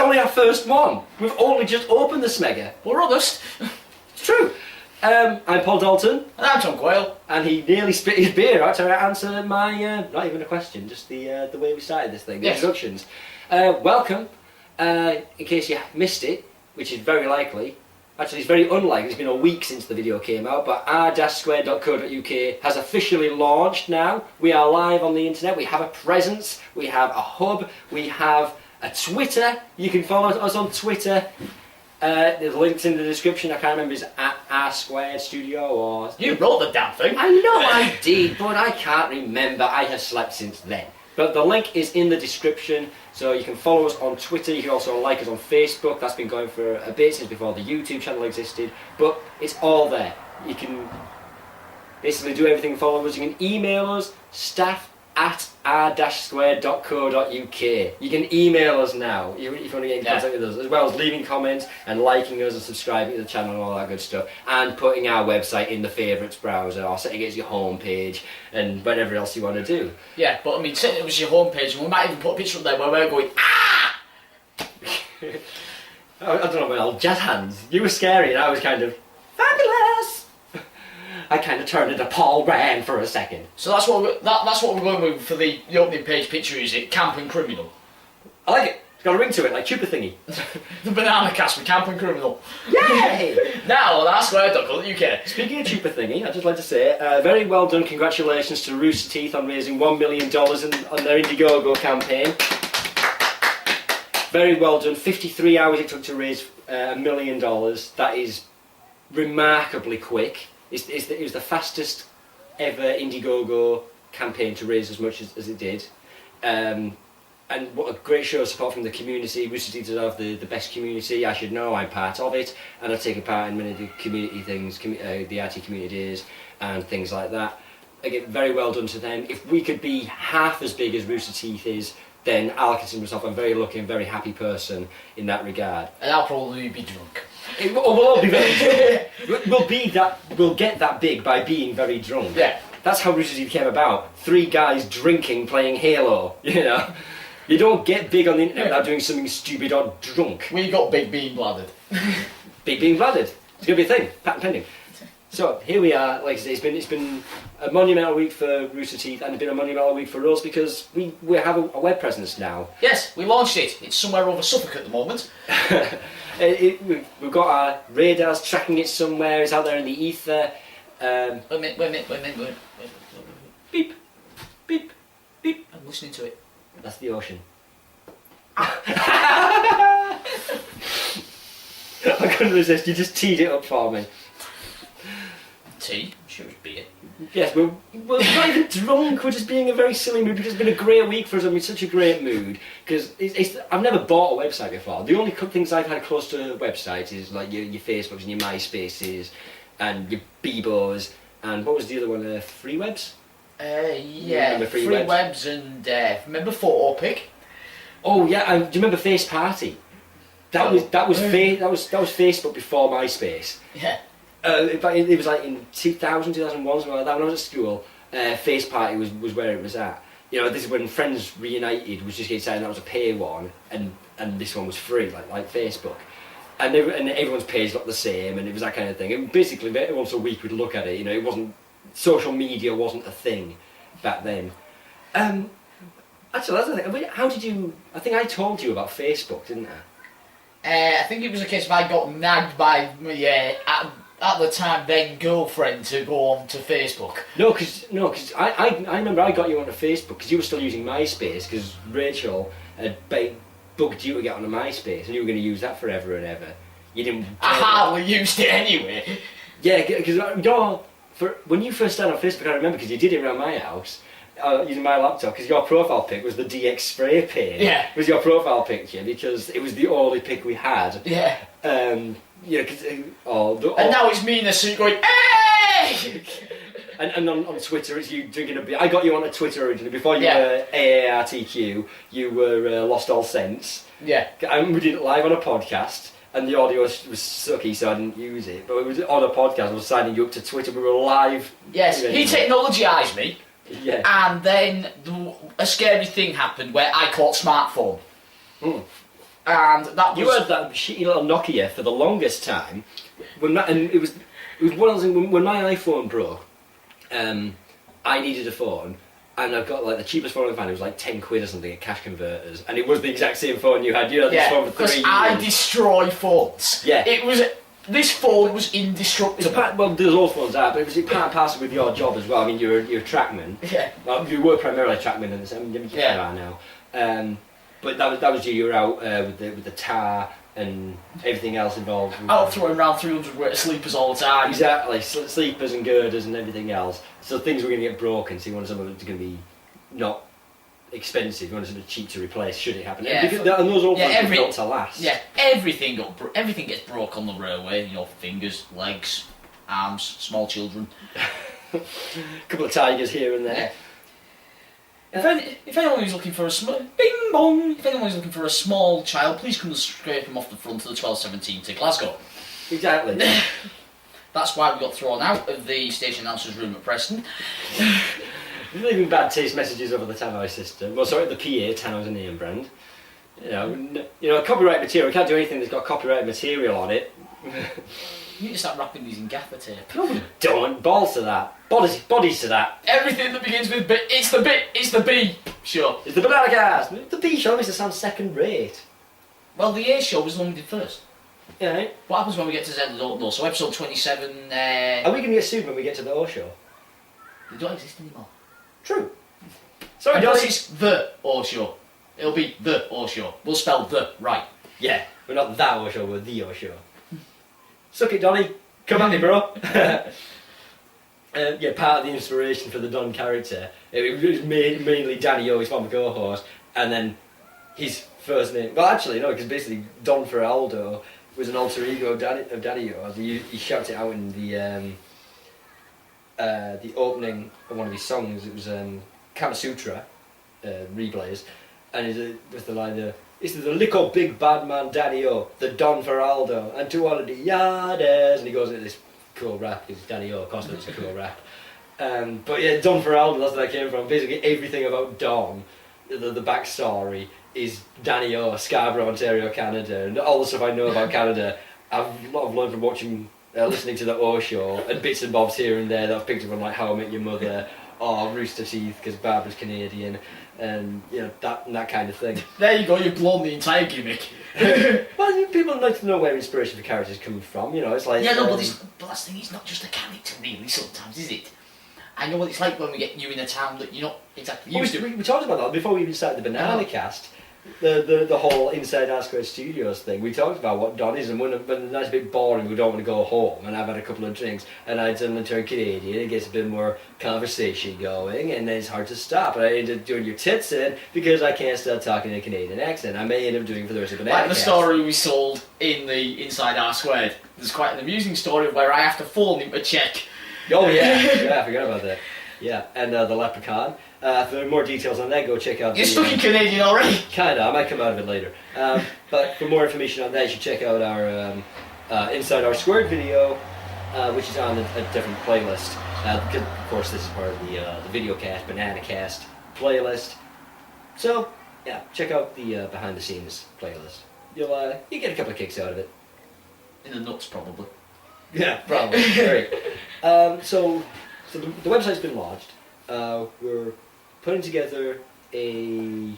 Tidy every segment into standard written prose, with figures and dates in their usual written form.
only our first one. We've only just opened the Smegger. We're honest. It's true. I'm Paul Dalton. And I'm Tom Quayle. And he nearly spit his beer out to answer my, not even a question, just the way we started this thing, the introductions. Welcome. In case you missed it, which is very likely, actually it's very unlikely, it's been a week since the video came out, but r-squared.co.uk has officially launched now. We are live on the internet, we have a presence, we have a hub, we have a Twitter. You can follow us on Twitter. There's links in the description. I can't remember, is it at r-squared studio or... You wrote the damn thing. I know I did, but I can't remember. I have slept since then. But the link is in the description, so you can follow us on Twitter. You can also like us on Facebook. That's been going for a bit since before the YouTube channel existed, but it's all there. You can basically do everything, follow us. You can email us, staff@r-squared.co.uk. You can email us now if you want to get in contact with us, as well as leaving comments and liking us and subscribing to the channel and all that good stuff, and putting our website in the favourites browser or setting it as your home page and whatever else you want to do. Yeah, but I mean, setting it as your home page, and we might even put a picture up there where we're going, ah! I don't know about jazz hands. You were scary and I was kind of fabulous. I kind of turned into Paul Rand for a second. So that's what we're going with for the opening page picture, is it? Camp and Criminal. I like it. It's got a ring to it, like Chupa Thingy. The Bananacast with Camp and Criminal. Yay! Now on r-squared.co.uk. Speaking of Chupa Thingy, I'd just like to say, very well done, congratulations to Rooster Teeth on raising $1 million on their Indiegogo campaign. Very well done. 53 hours it took to raise $1 million. That is remarkably quick. It was the fastest ever Indiegogo campaign to raise as much as it did. And what a great show of support from the community. Rooster Teeth have the best community. I should know, I'm part of it, and I've taken part in many of the community things, the RT community days and things like that. Again, very well done to them. If we could be half as big as Rooster Teeth is, then I'll consider myself a very lucky and very happy person in that regard. And I'll probably be drunk. We'll all be very drunk. We'll get that big by being very drunk. Yeah. That's how Rooster Teeth came about. 3 guys drinking, playing Halo, you know. You don't get big on the internet without doing something stupid or drunk. We got big being bladdered. Big being bladdered. It's going to be a thing. Patent pending. So here we are. Like I say, it's been a monumental week for Rooster Teeth, and it's been a monumental week for us because we have a web presence now. Yes, we launched it. It's somewhere over Suffolk at the moment. We've got our radars tracking it somewhere. It's out there in the ether. Wait a minute. Beep, beep, beep. I'm listening to it. That's the ocean. I couldn't resist. You just teed it up for me. Tea? I'm sure it's beer. Yes, we're not even drunk. We're just being in a very silly mood because it's been a great week for us. I'm in such a great mood because I've never bought a website before. The only things I've had close to a website is like your Facebooks and your MySpaces and your Bebos and what was the other one? Free webs. Yeah, free webs and remember Photopic? Oh yeah, do you remember Face Party? That was Facebook before MySpace. Yeah. It was like in 2000, 2001, something like that. When I was at school, Face Party was where it was at. You know, this is when Friends Reunited was just getting started. That was a pay one, and this one was free, like Facebook. And everyone's page looked the same, and it was that kind of thing. And basically, once a week we'd look at it. You know, it wasn't. Social media wasn't a thing back then. Actually, that's the thing. I mean, how did you... I think I told you about Facebook, didn't I? I think it was a case of I got nagged by my, at the time then girlfriend to go on to Facebook. No, because I remember I got you onto Facebook because you were still using MySpace because Rachel had bugged you to get onto MySpace and you were going to use that forever and ever. You didn't... I hardly used it anyway. Yeah, because when you first started on Facebook, I remember because you did it around my house using my laptop because your profile pic was the DX spray paint. Yeah. It was your profile picture because it was the only pic we had. Yeah. Yeah, cause, and now it's me in a suit going, hey! and on Twitter it's you drinking a beer. I got you onto Twitter originally before you were AARTQ. You were Lost All Sense. Yeah. And we did it live on a podcast. And the audio was sucky, so I didn't use it. But it was on a podcast. I was signing you up to Twitter. We were live. Yes, he technologised me. Yeah. And then a scary thing happened where I caught smartphone. and that was... You had that shitty little Nokia for the longest time, and it was one of those things, when my iPhone broke, I needed a phone, and I've got like the cheapest phone I could find. It was like 10 quid or something at Cash Converters, and it was the exact same phone you had. You had this phone for 3 years. I destroy phones. Yeah. This phone was indestructible. Well, there's all phones are, but it was part and parcel with your job as well. I mean, you're a trackman. Yeah. Well, you were primarily a trackman in the same. You are now. But that was you were out with the tar and everything else involved. Out throwing around 300 weight sleepers all the time. Exactly, sleepers and girders and everything else. So things were going to get broken, so you wanted something that's going to be not expensive, you wanted something cheap to replace should it happen. Yeah, and those all were built to last. Yeah, everything gets broke on the railway. Your fingers, legs, arms, small children. A couple of tigers here and there. Yeah. If anyone is looking for a bing bong, if anyone is looking for a small child, please come and scrape him off the front of the 1217 to Glasgow. Exactly. That's why we got thrown out of the station announcer's room at Preston. Leaving bad taste messages over the tannoy system. Well, sorry, the PA, tannoy's a name brand. You know, copyright material. We can't do anything that's got copyright material on it. You need to start wrapping these in gaffer tape. No, we don't. Balls to that. Bodies to that. Everything that begins with B. It's the B. Sure. It's the Bananacast. The B show makes it sound second rate. Well, the A show was the one we did first. Yeah. Right? What happens when we get to Z? I don't know. So episode 27. Are we going to get sued when we get to the O show? They don't exist anymore. True. Sorry, Because Dolly. it's the O show. It'll be the O show. We'll spell the right. Yeah, we're not that O show, we're the O show. Suck it, Donny. Come at me, bro. Yeah, part of the inspiration for the Don character, it was mainly Danny O, his former co-host, and then his first name. Well, actually, no, because basically Don Feraldo was an alter ego of Danny O. He shouted it out in the opening of one of his songs. It was Kama Sutra replays, and with the line there. This is the little big bad man Danny O, the Don Feraldo, and to all of the yarders, and he goes into this cool rap, because Danny O, of course it's a cool rap. But yeah, Don Feraldo, that's where that came from. Basically everything about Don, the backstory, is Danny O, Scarborough, Ontario, Canada, and all the stuff I know about Canada, I've learned from watching, listening to the O Show, and bits and bobs here and there that I've picked up on, like How I Met Your Mother, or Rooster Teeth, because Barbara's Canadian, and you know that kind of thing. There you go, you've blown the entire gimmick. Well, people like to know where inspiration for characters come from. You know, it's like Yeah, no, but that's the thing. It's not just a character, really. Sometimes, is it? I know what it's like when we get you in a town that you're not exactly used to. We talked about that before we even started the Bananacast. The whole inside our Square Studios thing. We talked about what Don is, and when the night's a bit boring, we don't want to go home, and I've had a couple of drinks, and I suddenly turn Canadian, it gets a bit more conversation going, and then it's hard to stop. And I end up doing your tits in because I can't stop talking in a Canadian accent. I may end up doing it for the rest of the Bananacast. Like the story we sold in the Inside R Squared. There's quite an amusing story where I have to phone him to check. Oh yeah, yeah, I forgot about that. Yeah, and the Leprechaun. For more details on that, go check out You're stuck in Canadian already. Kinda, I might come out of it later. But for more information on that, you should check out our Inside Our Squared video, which is on a different playlist. Because, of course, this is part of the Videocast, Bananacast playlist. So, yeah, check out the behind the scenes playlist. You get a couple of kicks out of it. In the nuts, probably. Yeah, probably. Great. So the website's been launched. We're putting together a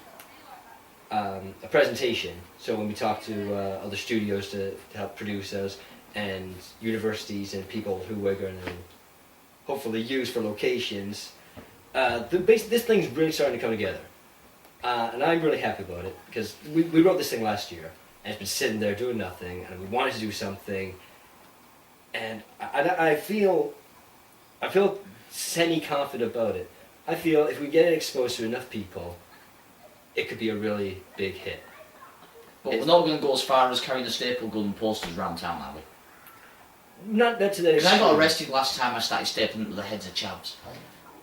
presentation. So when we talk to other studios to help produce us, and universities and people who we're going to hopefully use for locations, this thing's really starting to come together. And I'm really happy about it, because we wrote this thing last year, and it's been sitting there doing nothing, and we wanted to do something, and I feel semi-confident about it. I feel if we get it exposed to enough people, it could be a really big hit. But we're not going to go as far as carrying a staple gun and posters around town, are we? Not to that Because I extent. got arrested last time I started stapling to the heads of chavs.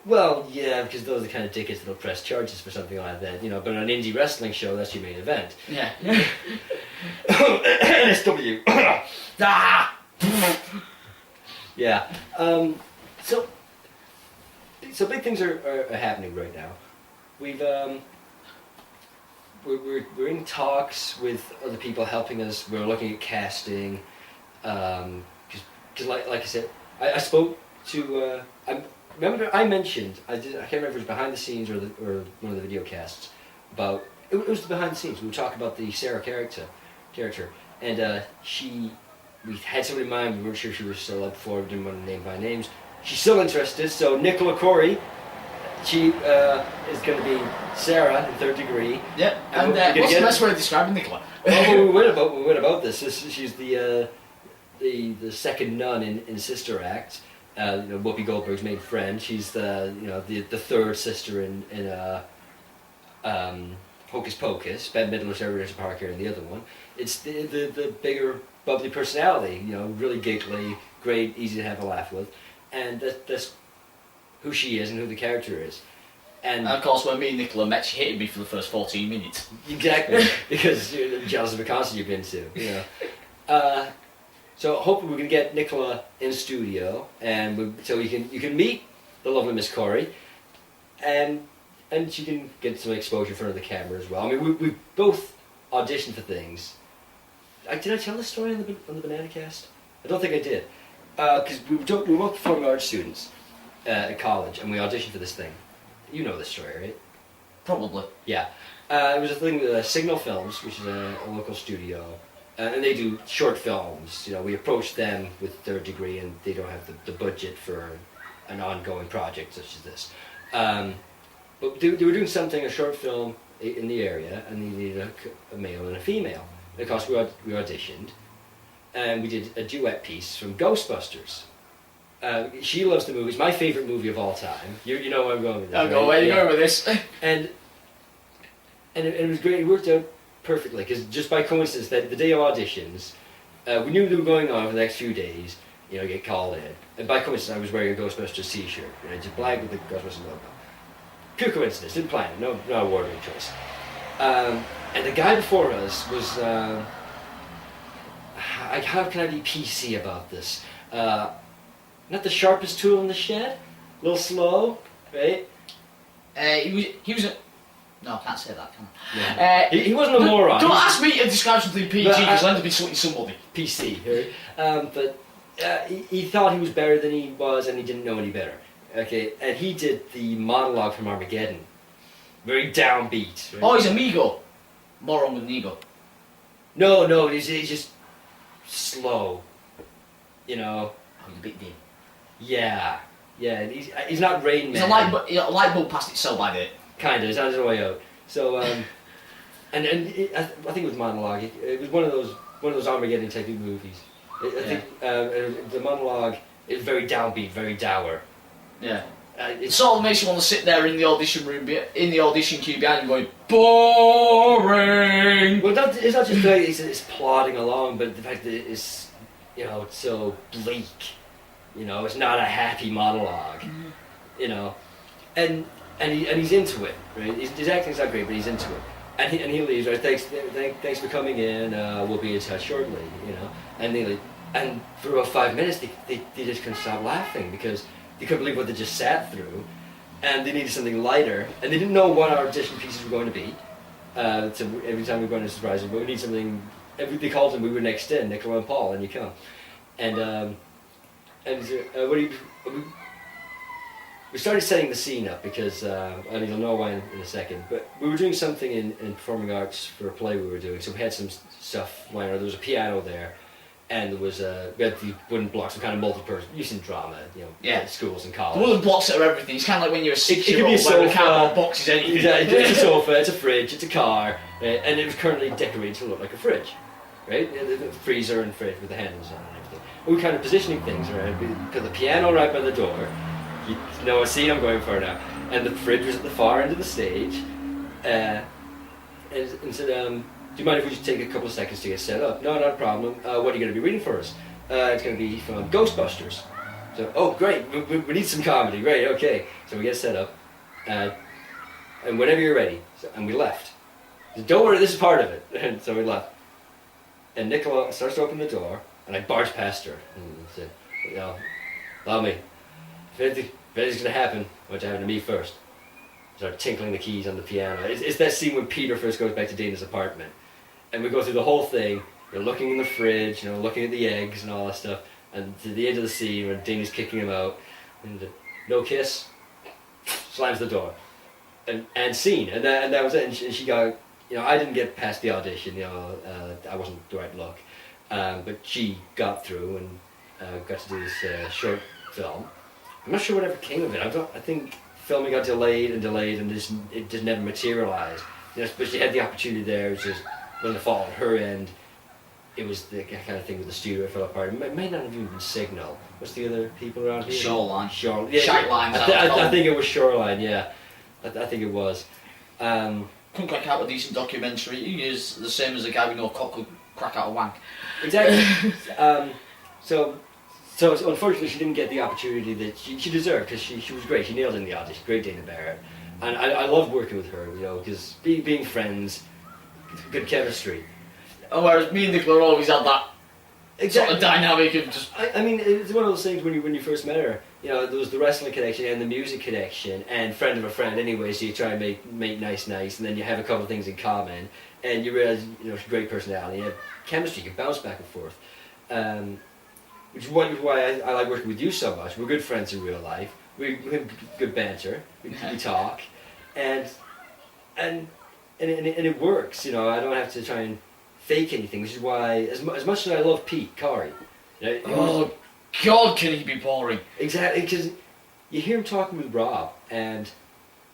Well, yeah, because those are the kind of dickheads that'll press charges for something like that, you know. But on an indie wrestling show, that's your main event. Yeah. NSW. Ah! Yeah. So big things are happening right now. we're in talks with other people helping us. We're looking at casting, because like I said, I spoke to. I mentioned I can't remember if it was behind the scenes or one of the video casts about it was the behind the scenes. We were talking about the Sarah character, and we had somebody in mind. We weren't sure she was still up for. We didn't want to name by names. She's still interested. So Nicola Corey. She is going to be Sarah in Third Degree. Yep. And what's the best way of describing Nicola? Well, we went about this. She's the second nun in Sister Act. Whoopi Goldberg's main friend. She's the third sister in Hocus Pocus. Bette Midler, Sarah Jessica Parker, and the other one. It's the bigger, bubbly personality. Really giggly, great, easy to have a laugh with, and that's who she is and who the character is. And of course, when me and Nicola met, she hated me for the first 14 minutes. Exactly, because you're jealous of a concert you've been to. So hopefully we're going to get Nicola in studio, and so you can meet the lovely Miss Corey, and she can get some exposure in front of the camera as well. I mean, we both auditioned for things. Did I tell this story on the Bananacast? I don't think I did, because we were both performing arts students at college, and we auditioned for this thing. You know this story, right? Probably. Yeah. It was a thing with Signal Films, which is a local studio, and they do short films. We approached them with Third Degree, and they don't have the budget for an ongoing project such as this. But they were doing a short film in the area, and they needed a male and a female. And of course, we auditioned, and we did a duet piece from Ghostbusters. She loves the movie. It's my favorite movie of all time. You know where I'm going with this. I'll go where you go with this. And it was great. It worked out perfectly because just by coincidence, that the day of auditions, we knew they were going on for the next few days. Get called in, and by coincidence, I was wearing a Ghostbusters T-shirt, just black with the Ghostbusters logo. Pure coincidence. Didn't plan it. No award-winning choice. And the guy before us was. How can I be PC about this? Not the sharpest tool in the shed. A little slow, right? He was a... No, I can't say that, can I? Yeah. He wasn't a moron. Don't ask me to describe something PG, because I'll end up insulting somebody. PC, right? But he thought he was better than he was, and he didn't know any better. Okay, and he did the monologue from Armageddon. Very downbeat. Right? Oh, he's amigo. More wrong with an ego. No, he's just slow. Oh, he's a bit dim. Yeah. He's not Rain Man. He's a light bulb past its sell-by date. Kinda, he's on his way out. So, I think it was monologue. It was one of those Armageddon type of movies. I think the monologue is very downbeat, very dour. Yeah. It sort of makes you want to sit there in the audition room, in the audition queue behind him, going boring. Well, it's not just like it's plodding along, but the fact that it's it's so bleak. It's not a happy monologue. And he's into it, right? His acting's not great, but he's into it. And he leaves, right? Thanks for coming in. We'll be in touch shortly, And for about 5 minutes, they just couldn't stop laughing because they couldn't believe what they just sat through, and they needed something lighter, and they didn't know what our audition pieces were going to be. So every time we were going to surprise them, but we need something. They called them. We were next in, Nicola and Paul, and you come, we started setting the scene up because you'll know why in a second. But we were doing something in performing arts for a play we were doing, so we had some stuff lying around. There was a piano there. And there was we had the wooden blocks, some kind of multi-purpose, used in drama, schools and college. The wooden blocks are everything. It's kind of like when you're a 6-year-old wearing cardboard boxes, anything. Exactly. It's a sofa, it's a fridge, it's a car, and it was currently decorated to look like a fridge, right? The freezer and fridge with the handles on and everything. And we were kind of positioning things around. We put the piano right by the door. You know what scene I'm going for now. And the fridge was at the far end of the stage. And said, do you mind if we just take a couple of seconds to get set up? No, not a problem. What are you going to be reading for us? It's going to be from Ghostbusters. So, oh, great. We need some comedy. Great, okay. So we get set up. And whenever you're ready. And we left. So, don't worry, this is part of it. And so we left. And Nicola starts to open the door, and I barged past her and said, allow me. If anything's going to happen, I want you to happen to me first. start tinkling the keys on the piano. It's that scene when Peter first goes back to Dana's apartment, and we go through the whole thing. You're looking in the fridge, looking at the eggs and all that stuff, and to the end of the scene where Dana's kicking him out, and no kiss, slams the door, and scene, and that was it. And she got, I didn't get past the audition, I wasn't the right look, but she got through and got to do this short film. I'm not sure whatever came of it. I think filming got delayed, and it just never materialized. But she had the opportunity there. It was just when the fault on her end. It was the kind of thing with the studio fell apart. It may not have even been Signal. What's the other people around here? Shoreline. Yeah, Shiteline. I think it was Shoreline. Yeah, I think it was. Couldn't crack out a decent documentary. He is the same as a guy with no cock could crack out a wank. Exactly. So unfortunately, she didn't get the opportunity that she deserved, because she was great. She nailed it in the audition. Great Dana Barrett, and I loved working with her. Because being friends, good chemistry. And whereas me and Nicola always had that sort of dynamic of just... I mean, it's one of those things when you first met her, there was the wrestling connection and the music connection, and friend of a friend anyway, so you try and make nice, and then you have a couple of things in common, and you realize, she's a great personality, you have chemistry, you can bounce back and forth. Which is why I like working with you so much. We're good friends in real life, we have good banter, we talk, and it works, I don't have to try and fake anything, which is why, as much as I love Pete Corey, oh God, can he be boring? Exactly, because you hear him talking with Rob, and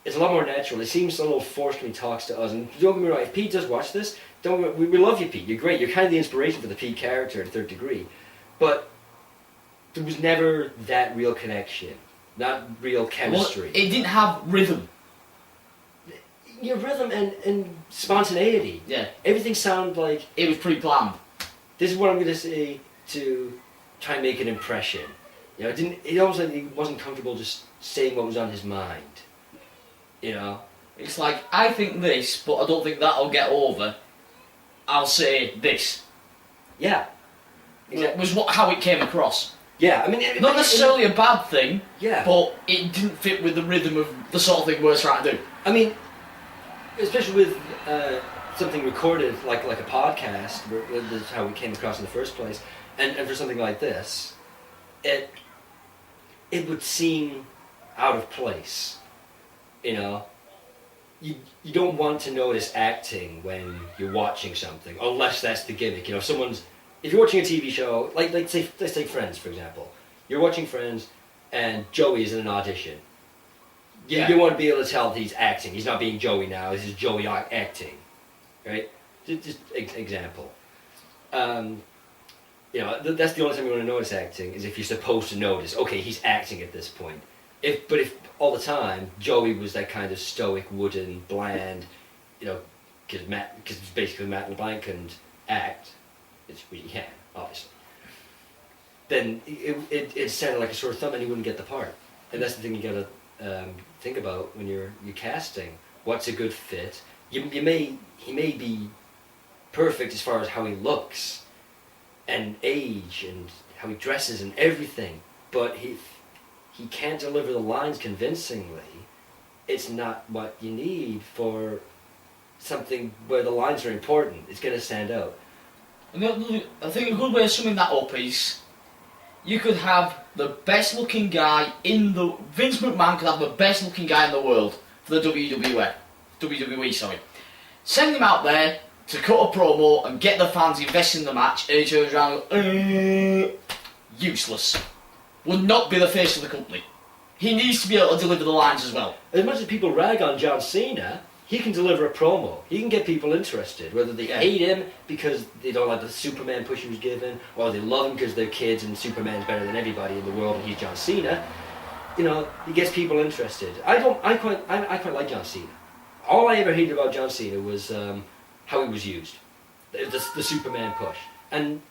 it's a lot more natural. It seems a little forced when he talks to us. And don't get me wrong, if Pete does watch this, we love you, Pete. You're great. You're kind of the inspiration for the Pete character in Third Degree, but there was never that real connection, not real chemistry. Well, it didn't have rhythm. Your rhythm and spontaneity. Yeah. Everything sounded like... It was pre-planned. This is what I'm going to say to try and make an impression. It almost like he wasn't comfortable just saying what was on his mind. It's like, I think this, but I don't think that'll get over. I'll say this. Yeah. Exactly. Was how it came across. Yeah, I mean... Not necessarily a bad thing, yeah, but it didn't fit with the rhythm of the sort of thing we're trying to do. I mean... Especially with something recorded like a podcast, that's how we came across in the first place, and for something like this, it would seem out of place. You don't want to notice acting when you're watching something, unless that's the gimmick. If you're watching a TV show, let's take Friends for example. You're watching Friends, and Joey is in an audition. You want to be able to tell that he's acting. He's not being Joey now. This is Joey acting, right? Just example. That's the only time you want to notice acting is if you're supposed to notice. Okay, he's acting at this point. If all the time Joey was that kind of stoic, wooden, bland, because basically Matt LeBlanc couldn't act, which he can, obviously. Then it sounded like a sore thumb, and he wouldn't get the part. And that's the thing you gotta. Think about when you're casting. What's a good fit? He may be perfect as far as how he looks, and age, and how he dresses, and everything. But he can't deliver the lines convincingly. It's not what you need for something where the lines are important. It's going to stand out. I think a good way of summing that up is, you could have the best looking guy Vince McMahon could have the best looking guy in the world for the WWE. Send him out there to cut a promo and get the fans invested in the match, and he turns around and useless. Would not be the face of the company. He needs to be able to deliver the lines as well. As much as people rag on John Cena, he can deliver a promo. He can get people interested, whether they hate him because they don't like the Superman push he was given, or they love him because they're kids and Superman's better than everybody in the world and he's John Cena. He gets people interested. I quite like John Cena. All I ever hated about John Cena was how he was used, the Superman push, and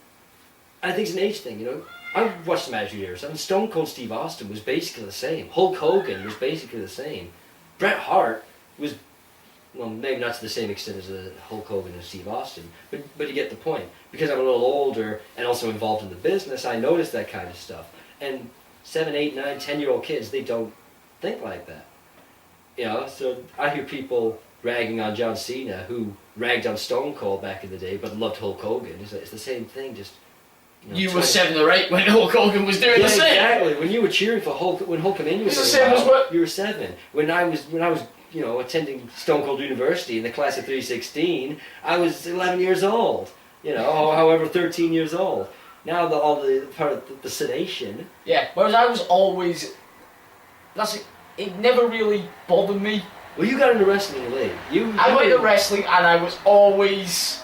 I think it's an age thing. I watched some Attitude Era, and Stone Cold Steve Austin was basically the same. Hulk Hogan was basically the same. Bret Hart was. Well, maybe not to the same extent as Hulk Hogan and Steve Austin, but you get the point. Because I'm a little older and also involved in the business, I notice that kind of stuff. And 7, 8, 9, 10-year-old kids, they don't think like that. You know, so I hear people ragging on John Cena who ragged on Stone Cold back in the day, but loved Hulk Hogan. It's the same thing. Just You were 7 or 8 when Hulk Hogan was doing the same. Exactly. When you were cheering for Hulk, when Hulkamania was the same as what you were 7. When I was attending Stone Cold University in the class of 316, I was 11 years old. However, 13 years old. Now all the part of the sedation. Yeah. Whereas I was always. It never really bothered me. Well, you got into wrestling late. I went into wrestling, and I was always.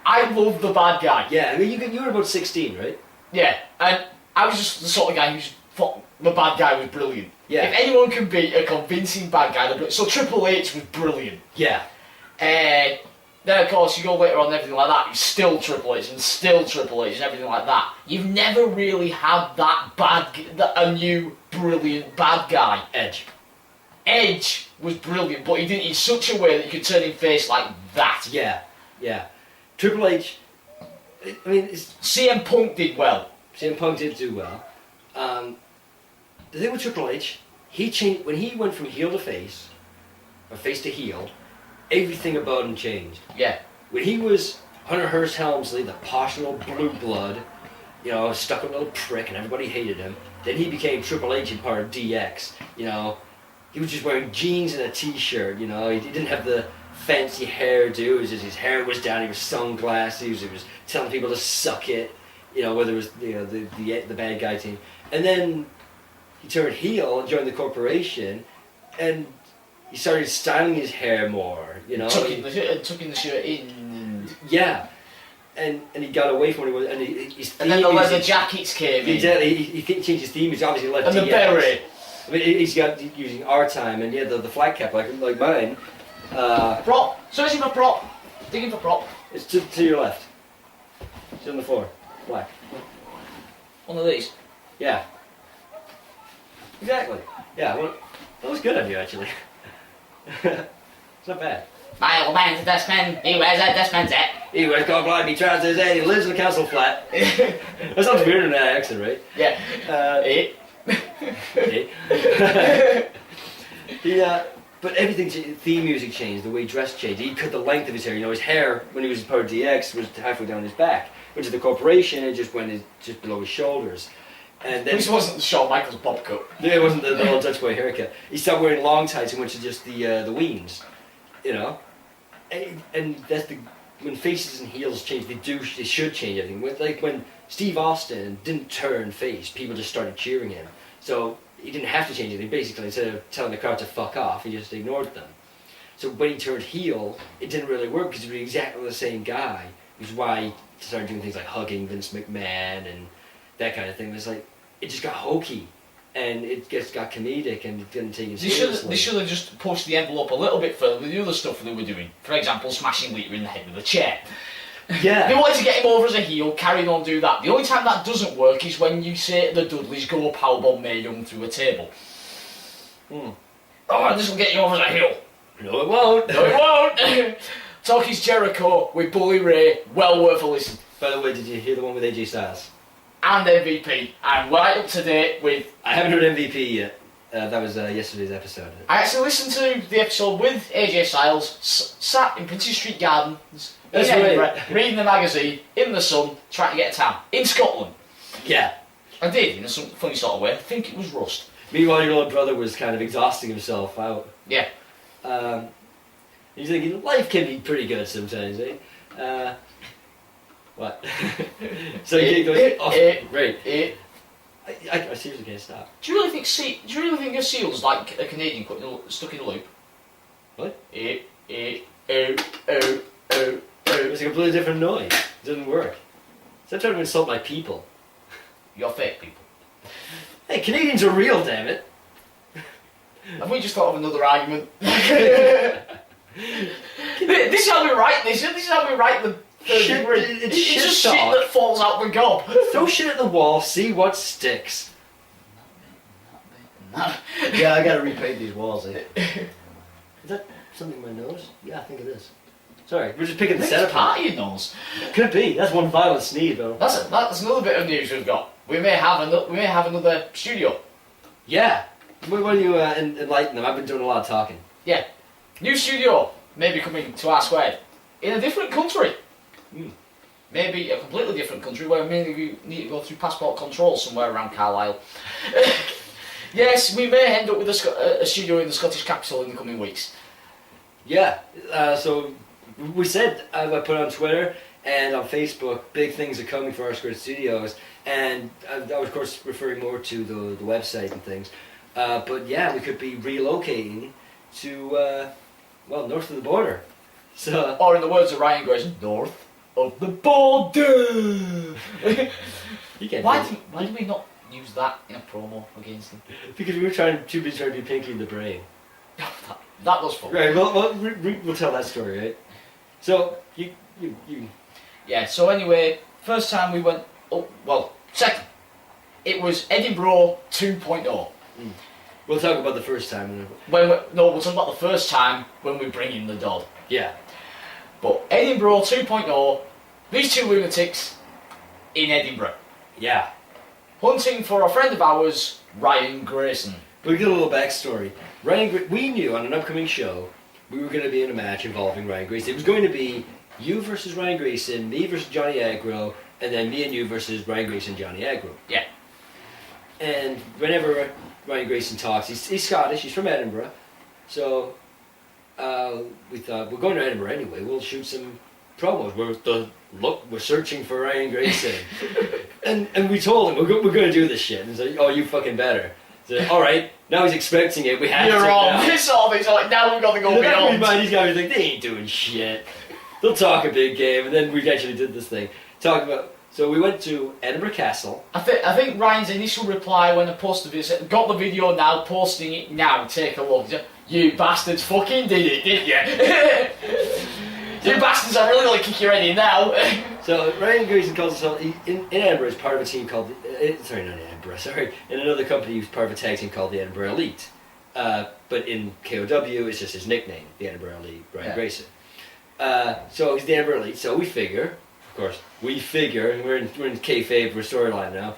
I loved the bad guy. Yeah, I mean, you were about 16, right? Yeah, and I was just the sort of guy who thought the bad guy was brilliant. Yeah. If anyone can be a convincing bad guy, so Triple H was brilliant. Yeah. Then of course you go later on and everything like that, he's still Triple H and still Triple H and everything like that. You've never really had a new brilliant bad guy. Edge was brilliant, but he did it in such a way that you could turn him face like that. Yeah. Triple H, I mean, CM Punk did well. CM Punk did do well. The thing with Triple H, he changed when he went from heel to face, or face to heel. Everything about him changed. Yeah. When he was Hunter Hearst Helmsley, the posh little blue blood, stuck up little prick, and everybody hated him. Then he became Triple H and part of DX. He was just wearing jeans and a t-shirt. He didn't have the fancy hairdo. It was just his hair was down. He was sunglasses. He was telling people to suck it. Whether it was the bad guy team. And then he turned heel and joined the corporation, and he started styling his hair more. Tucking the shirt in. Yeah. And he got away from what he was. And then the leather jackets came in. Exactly. He changed his theme. He's obviously left. And the beret. I mean, he's got using our time, and the flat cap like mine. Prop. Searching for prop. Digging for prop. It's to your left. It's on the floor. Black. One of these. Yeah. Exactly. Yeah. Well, that was good of you, actually. It's not bad. My old man's a dustman. He wears a dustman's hat. He wears gold grimy trousers and he lives in a council flat. That sounds weird in that accent, right? Yeah. But everything, theme music changed, the way he dress changed. He cut the length of his hair. His hair, when he was part of DX, was halfway down his back. Went to the corporation, it just went just below his shoulders. And then, this wasn't the Shawn Michaels bob cut. Yeah, it wasn't the old Dutch boy haircut. He stopped wearing long tights and went to just the weens, And that's when faces and heels change, they should change everything. Like when Steve Austin didn't turn face, people just started cheering him. So he didn't have to change anything. Basically, instead of telling the crowd to fuck off, he just ignored them. So when he turned heel, it didn't really work because he was exactly the same guy. Which is why he started doing things like hugging Vince McMahon and that kind of thing. It's like, it just got hokey. And it just got comedic and it didn't take it seriously. They should have just pushed the envelope a little bit further with the other stuff they were doing. For example, smashing Lita in the head with a chair. Yeah. They wanted to get him over as a heel, carrying on do that. The only time that doesn't work is when you say to the Dudleys, go powerbomb Mae Young through a table. Oh, this will get you over as a heel. No, it won't. No, it won't. Talkie's Jericho with Bully Ray, well worth a listen. By the way, did you hear the one with AJ Styles? And MVP. I'm right up to date with... I haven't heard MVP yet. That was yesterday's episode. I actually listened to the episode with AJ Styles, sat in Princes Street Gardens, in Edinburgh, reading the magazine, in the sun, trying to get a tan. In Scotland. Yeah. I did, in some funny sort of way. I think it was rust. Meanwhile, your old brother was kind of exhausting himself out. Yeah. He's thinking, life can be pretty good sometimes, eh? What? So you go, right. I seriously can't stop. Do you really think a seal's like a Canadian stuck in a loop? What? Oh. It's a completely different noise. It doesn't work. Stop trying to insult my people. You're fake people. Hey, Canadians are real, damn it. Have we just thought of another argument? This is how we write this. This is how we write the shit. It's just shit that falls out the gob. Throw shit at the wall, see what sticks. Yeah, I gotta repaint these walls. Eh? Is that something in my nose? Yeah, I think it is. Sorry, we're just picking the setup. It's part of your nose. Could be. That's one violent sneeze, though. That's another bit of news we've got. We may have another studio. Yeah. What do you enlighten them? I've been doing a lot of talking. Yeah. New studio may be coming to R Squared in a different country. Maybe a completely different country where maybe we need to go through passport control somewhere around Carlisle. Yes, we may end up with a studio in the Scottish capital in the coming weeks. Yeah, so we said, I put on Twitter and on Facebook, big things are coming for our Squared Studios, and I was of course referring more to the website and things. But yeah, we could be relocating to, north of the border. So, or in the words of Ryan Grayson, north of the border. Why do we not use that in a promo against them? Because we were too busy trying to be Pinky in the Brain. that was fun. Right, we'll tell that story, right? So, you. Yeah, so anyway, first time we went, second, it was Edinburgh 2.0. We'll talk about the first time. We'll talk about the first time when we bring in the Dodd. Yeah. But Edinburgh 2.0, these two lunatics in Edinburgh. Yeah. Hunting for a friend of ours, Ryan Grayson. But we get a little backstory. We knew on an upcoming show we were going to be in a match involving Ryan Grayson. It was going to be you versus Ryan Grayson, me versus Johnny Aggro, and then me and you versus Ryan Grayson, Johnny Aggro. Yeah. And whenever Ryan Grayson talks, he's Scottish, he's from Edinburgh, so we thought, we're going to Edinburgh anyway, we'll shoot some promos. We're searching for Ryan Grayson. and we told him, we're going to do this shit. And he's like, oh, you fucking better. So, alright, now he's expecting it, we have to. You're wrong, this all things like, now we've got to go beyond. In mind, these guys are like, they ain't doing shit. They'll talk a big game, and then we actually did this thing. So we went to Edinburgh Castle. I think Ryan's initial reply when I posted it said, got the video now, posting it now, take a look. You bastards fucking did it, didn't you? You bastards, I'm really going to kick your head in now. So Ryan Grayson calls himself, in Edinburgh, he's part of a team called, in another company he's part of a tag team called the Edinburgh Elite. But in KOW, it's just his nickname, the Edinburgh Elite, Ryan Grayson. So he's the Edinburgh Elite, so we figure, we're in kayfabe for storyline now,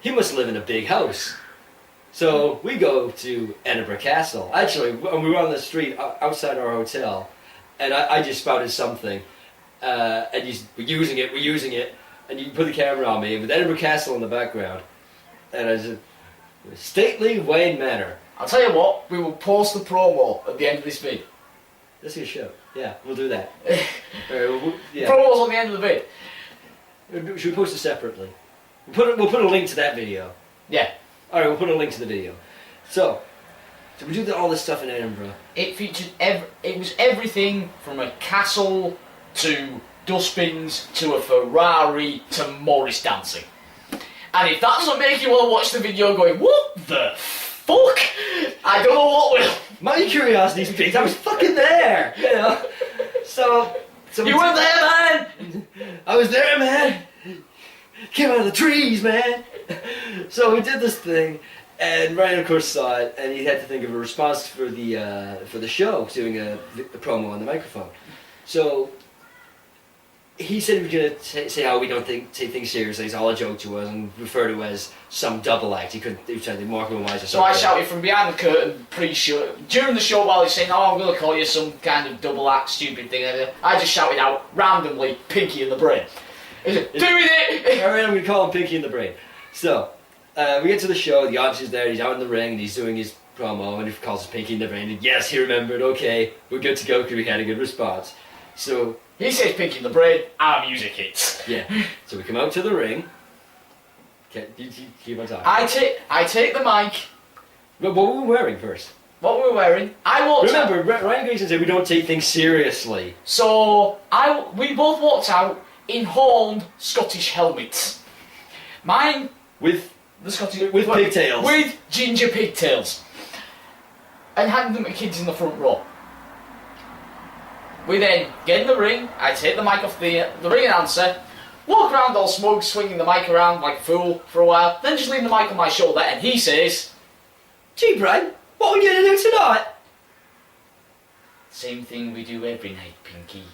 he must live in a big house. So we go to Edinburgh Castle. Actually, when we were on the street outside our hotel, and I just spouted something, and we're using it, and you put the camera on me with Edinburgh Castle in the background, and I said, stately Wayne Manor. I'll tell you what, we will post the promo at the end of this vid. That's your show. Yeah, we'll do that. Yeah. Promo's on the end of the vid. Should we post it separately? We'll put a link to that video. Yeah. Alright, we'll put a link to the video. So we do all this stuff in Edinburgh. It featured it was everything from a castle to dustbins to a Ferrari to Morris dancing. And if that doesn't make you want to watch the video going, what the fuck? I don't know what will. My curiosity's piqued. I was fucking there, you know. So you were there, man. I was there, man. Came out of the trees, man. So we did this thing, and Ryan, of course, saw it, and he had to think of a response for the show, doing a promo on the microphone. So he said he was going to say how we don't take things seriously. It's all a joke to us, and refer to as some double act. He was trying to mark him wise or something. So I shouted from behind the curtain pre-show, during the show while he's saying, "Oh, I'm going to call you some kind of double act, stupid thing." I just shouted out randomly, "Pinky in the Brain." He said, "Doing it!" Alright, I'm going to call him Pinky in the Brain. So we get to the show. The audience is there. He's out in the ring, and he's doing his promo, and he calls us Pinky in the Brain. And yes, he remembered. Okay, we're good to go because we had a good response. So he says Pinky in the Brain, our music hits. Yeah. So we come out to the ring. Okay, you keep on talking. I take the mic. But what were we wearing first? What were we wearing? I walked out. Remember, Ryan Grayson said we don't take things seriously. So we both walked out in horned Scottish helmets. Mine with the Scottish with pigtails. With ginger pigtails. And handed them to kids in the front row. We then get in the ring, I take the mic off the ring announcer, walk around all smug, swinging the mic around like a fool for a while, then just leave the mic on my shoulder, and he says, "Gee, Brian, what are we going to do tonight?" "Same thing we do every night, Pinky.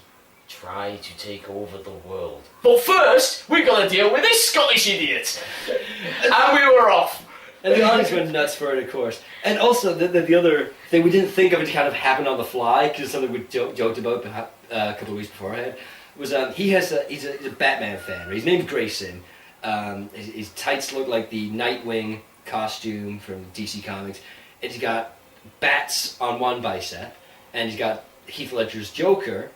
Try to take over the world. But first, we've got to deal with this Scottish idiot." And we were off. And the audience went nuts for it, of course. And also, the other thing we didn't think of, it kind of happened on the fly, because something we joked about a couple of weeks beforehand, was he's a Batman fan. Right? His name's Grayson. His tights look like the Nightwing costume from DC Comics. And he's got bats on one bicep, and he's got Heath Ledger's Joker,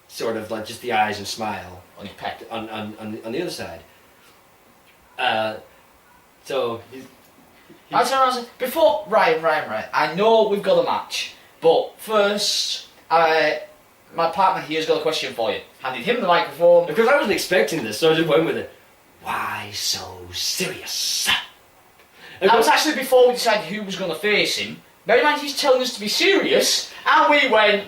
sort of like just the eyes and smile On his pet. on the other side. So he's Before Ryan, I know we've got a match, but first, my partner here's got a question for you. Handed him the microphone. Of course, I wasn't expecting this, so I just went with it. Why so serious? That was actually before we decided who was going to face him. Bear in mind, he's telling us to be serious, and we went.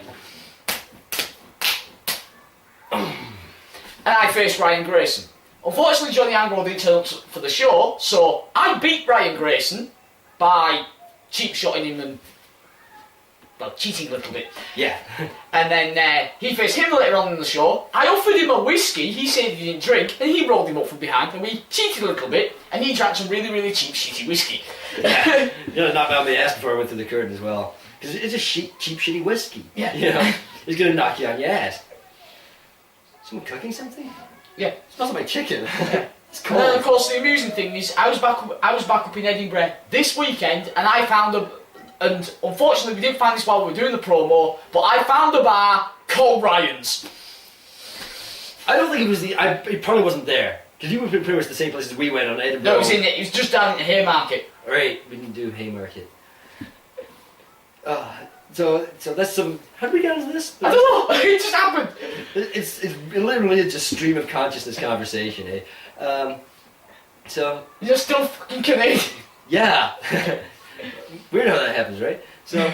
And I faced Ryan Grayson. Unfortunately, Johnny Angle didn't turn up for the show, so I beat Ryan Grayson by cheap-shotting him and, well, cheating a little bit. Yeah. And then he faced him later on in the show. I offered him a whiskey, he said he didn't drink, and he rolled him up from behind, and we cheated a little bit, and he drank some really, really cheap, shitty whiskey. Yeah. You know, knocked me on the ass before I went through the curtain as well. Because it's just cheap, shitty whiskey. Yeah. You know, he's going to knock you on your ass. Someone cooking something? Yeah. It smells like chicken. Yeah. It's cold. And then, of course, the amusing thing is, I was back up in Edinburgh this weekend, and I found and unfortunately we didn't find this while we were doing the promo, but I found a bar called Ryan's. I don't think it was it probably wasn't there. Because you were pretty much the same place as we went on Edinburgh. No, it was just down in the Haymarket. Right, we didn't do Haymarket. So that's some. How did we get into this? I don't know. It just happened. It's literally just a stream of consciousness conversation, eh? So You're still fucking Canadian. yeah, weird how that happens, right? So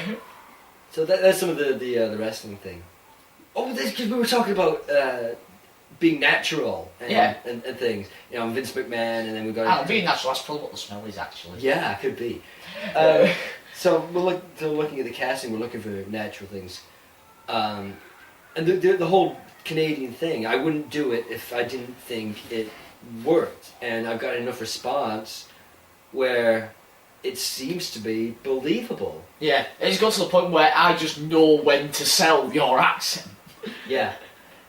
that's some of the wrestling thing. Oh, because we were talking about being natural and things. You know, Vince McMahon, and then we got. Being natural. That's probably what the smell is, actually. Yeah, could be. So looking at the casting, we're looking for natural things, and the whole Canadian thing. I wouldn't do it if I didn't think it worked, and I've got enough response where it seems to be believable. Yeah, it's got to the point where I just know when to sell your accent. Yeah.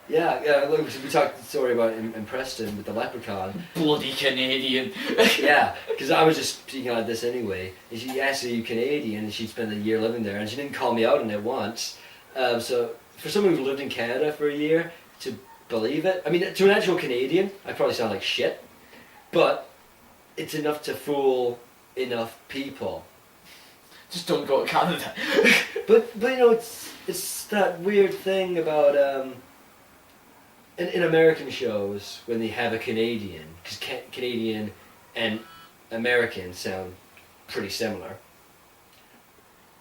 Look, we talked the story about in Preston with the leprechaun. Bloody Canadian. Yeah, because I was just speaking like this anyway. And she asked, "Are you Canadian?" And she'd spent a year living there, and she didn't call me out on it once. So for someone who lived in Canada for a year to believe it, I mean, to an actual Canadian, I probably sound like shit, but it's enough to fool enough people. Just don't go to Canada. But you know, it's that weird thing about. In American shows, when they have a Canadian, because Canadian and American sound pretty similar.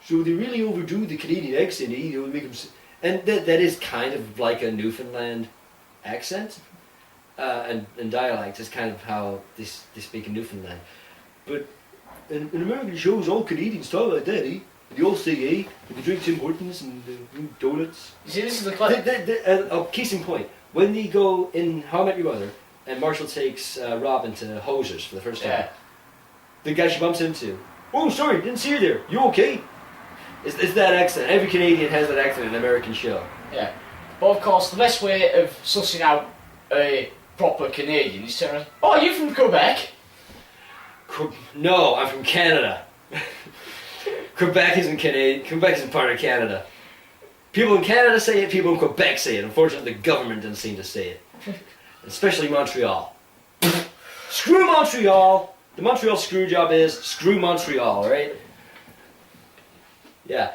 So they really overdo the Canadian accent, you know, make them. And that is kind of like a Newfoundland accent, and dialect is kind of how they speak in Newfoundland. But in American shows, all Canadians talk like that, eh? They all say, eh? And they drink Tim Hortons and donuts. You see, this is the clip. Case in point. When they go in How I Met Your Mother, and Marshall takes Robin to Hosers for the first time, Yeah. the guy she bumps into, "Oh, sorry, didn't see you there. You okay?" It's that accent. Every Canadian has that accent in an American show. Yeah. But of course, the best way of sussing out a proper Canadian is to say, "Oh, are you from Quebec?" No, I'm from Canada. Quebec isn't Canadian. Quebec isn't part of Canada. People in Canada say it, people in Quebec say it. Unfortunately, the government doesn't seem to say it. Especially Montreal. Screw Montreal! The Montreal screw job is screw Montreal, right? Yeah.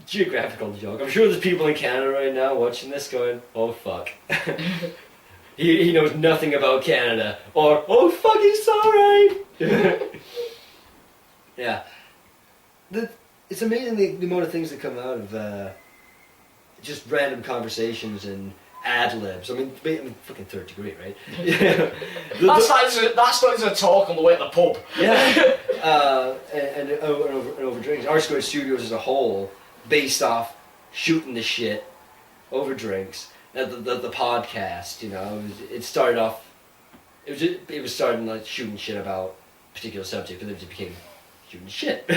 Geographical joke. I'm sure there's people in Canada right now watching this going, "Oh fuck." he knows nothing about Canada. Or, "Oh fuck, he's alright." Yeah. It's amazing the amount of things that come out of just random conversations and ad-libs. I mean, fucking third degree, right? That's not a talk on the way to the pub. Yeah. And over drinks. R Squared Studios as a whole, based off shooting the shit over drinks. The podcast, you know, it started off. It was starting like shooting shit about particular subject, but then it just became shooting shit.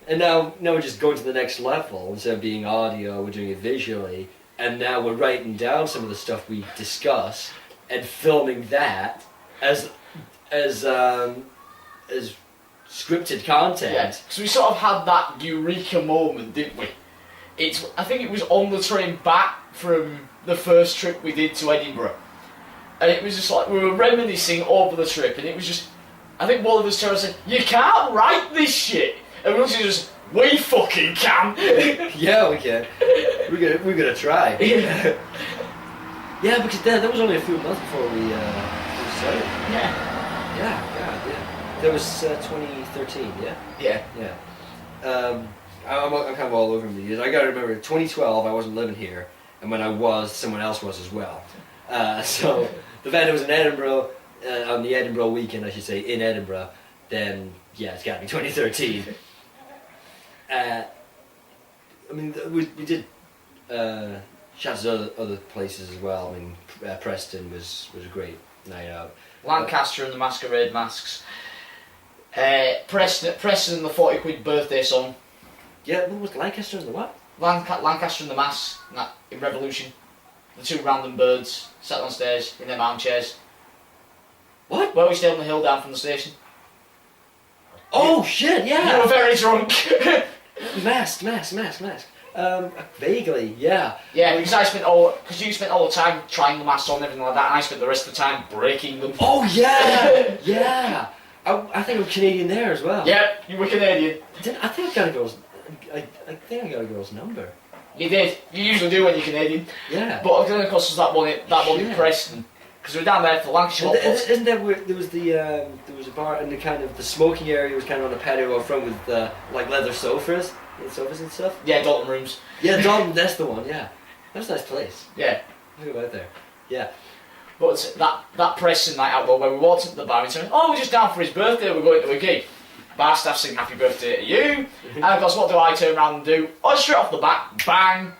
And now we're just going to the next level. Instead of being audio, we're doing it visually, and now we're writing down some of the stuff we discuss and filming that as scripted content. Yeah, so we sort of had that eureka moment, didn't we? I think it was on the train back from the first trip we did to Edinburgh. And it was just like, we were reminiscing over the trip, and it was just, I think one of us said, you can't write this shit! And we were just, we fucking can! Yeah, we can. We're gonna try. Yeah, because that was only a few months before we started. Yeah. Yeah. That was 2013, yeah? Yeah. Yeah. I'm kind of all over the years. I gotta remember, 2012 I wasn't living here, and when I was, someone else was as well. So the fact it was in Edinburgh, on the Edinburgh weekend I should say, in Edinburgh, then yeah, it's gotta be 2013. I mean, we did shots of other places as well. I mean, Preston was a great night out. Lancaster and the Masquerade Masks. Preston and the 40 quid birthday song. Yeah, what was Lancaster and the what? Lancaster and the Mass in Revolution. The two random birds sat on stairs in their armchairs. What? Where we stayed on the hill down from the station. Oh shit! Yeah. You were very drunk. Mask. Vaguely, yeah. Yeah, because you spent all the time trying the masks on and everything like that, and I spent the rest of the time breaking them. Oh yeah, yeah. I think I'm Canadian there as well. Yep, you were Canadian. I think I got a girl's. I think I got a girl's number. You did. You usually do when you're Canadian. Yeah. But then of course was that one in Preston, because we were down there for the Lancashire. Isn't that where there was there was a bar and the kind of the smoking area was kind of on the patio out front with like leather sofas and stuff. Yeah, Dalton Rooms. Yeah, Dalton. That's the one. Yeah, that's a nice place. Yeah. Look about there. Yeah. But that Preston night out though, where we walked into the bar and said, "Oh, we're just down for his birthday. We're going to a gig." Bar staff sing happy birthday to you. And of course, what do I turn around and do? Oh, straight off the bat, bang!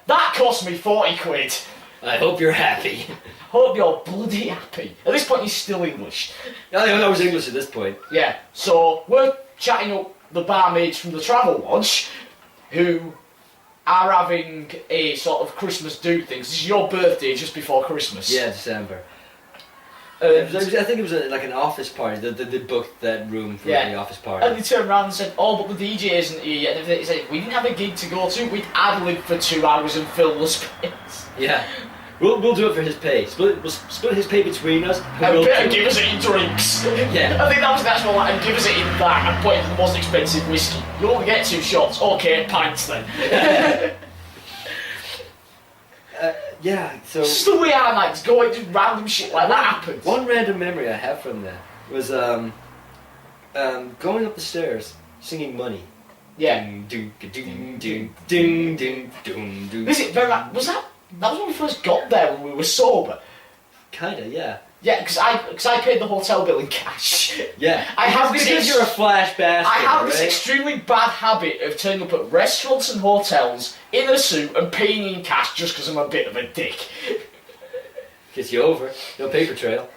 That cost me 40 quid. I hope you're happy. Hope you're bloody happy. At this point, he's still English. I was English at this point. Yeah, so we're chatting up the barmaids from the Travel Lodge, who are having a sort of Christmas do thing. This is your birthday just before Christmas. Yeah, December. I think it was like an office party. They booked that room for the office party. And they turned around and said, "Oh, but the DJ isn't here yet." And they said, "We didn't have a gig to go to. We'd ad-lib for 2 hours and fill the space." Yeah, we'll do it for his pay. We'll split his pay between us. And give us it in drinks. Yeah. I think that was the actual line. And give us it in that and put it in the most expensive whiskey. You only get 2 shots. Okay, pints then. Yeah, so... It's just the way our nights go, just random shit like that happens. One random memory I have from that was going up the stairs, singing Money. Yeah. Ding, ding, ding, ding, ding, ding, ding, ding. Was that was when we first got there when we were sober? Kinda, yeah. Yeah, because I paid the hotel bill in cash. Yeah. Because you're a flash bastard. I have this right? extremely bad habit of turning up at restaurants and hotels in a suit and paying in cash just because I'm a bit of a dick. Gets you over. No paper trail.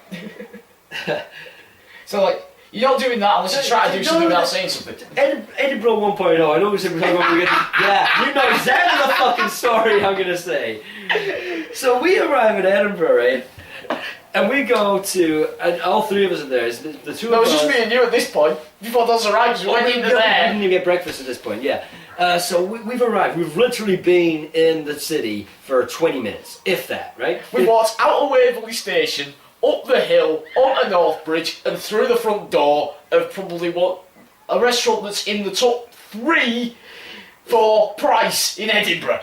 So like, you're not doing that unless you try to do something without saying something. Edinburgh 1.0. I know we said we're talking about yeah, you know exactly the fucking story I'm gonna say. So we arrive in Edinburgh, right? And we go to, and all 3 of us are there. It's the 2 No, of us. it was just me and you at this point. Before those arrived, we went into We didn't there. even get breakfast at this point, yeah. So we've arrived. We've literally been in the city for 20 minutes, if that, right? We walked out of Waverley Station, up the hill, onto North Bridge, and through the front door of probably a restaurant that's in the top 3 for price in Edinburgh.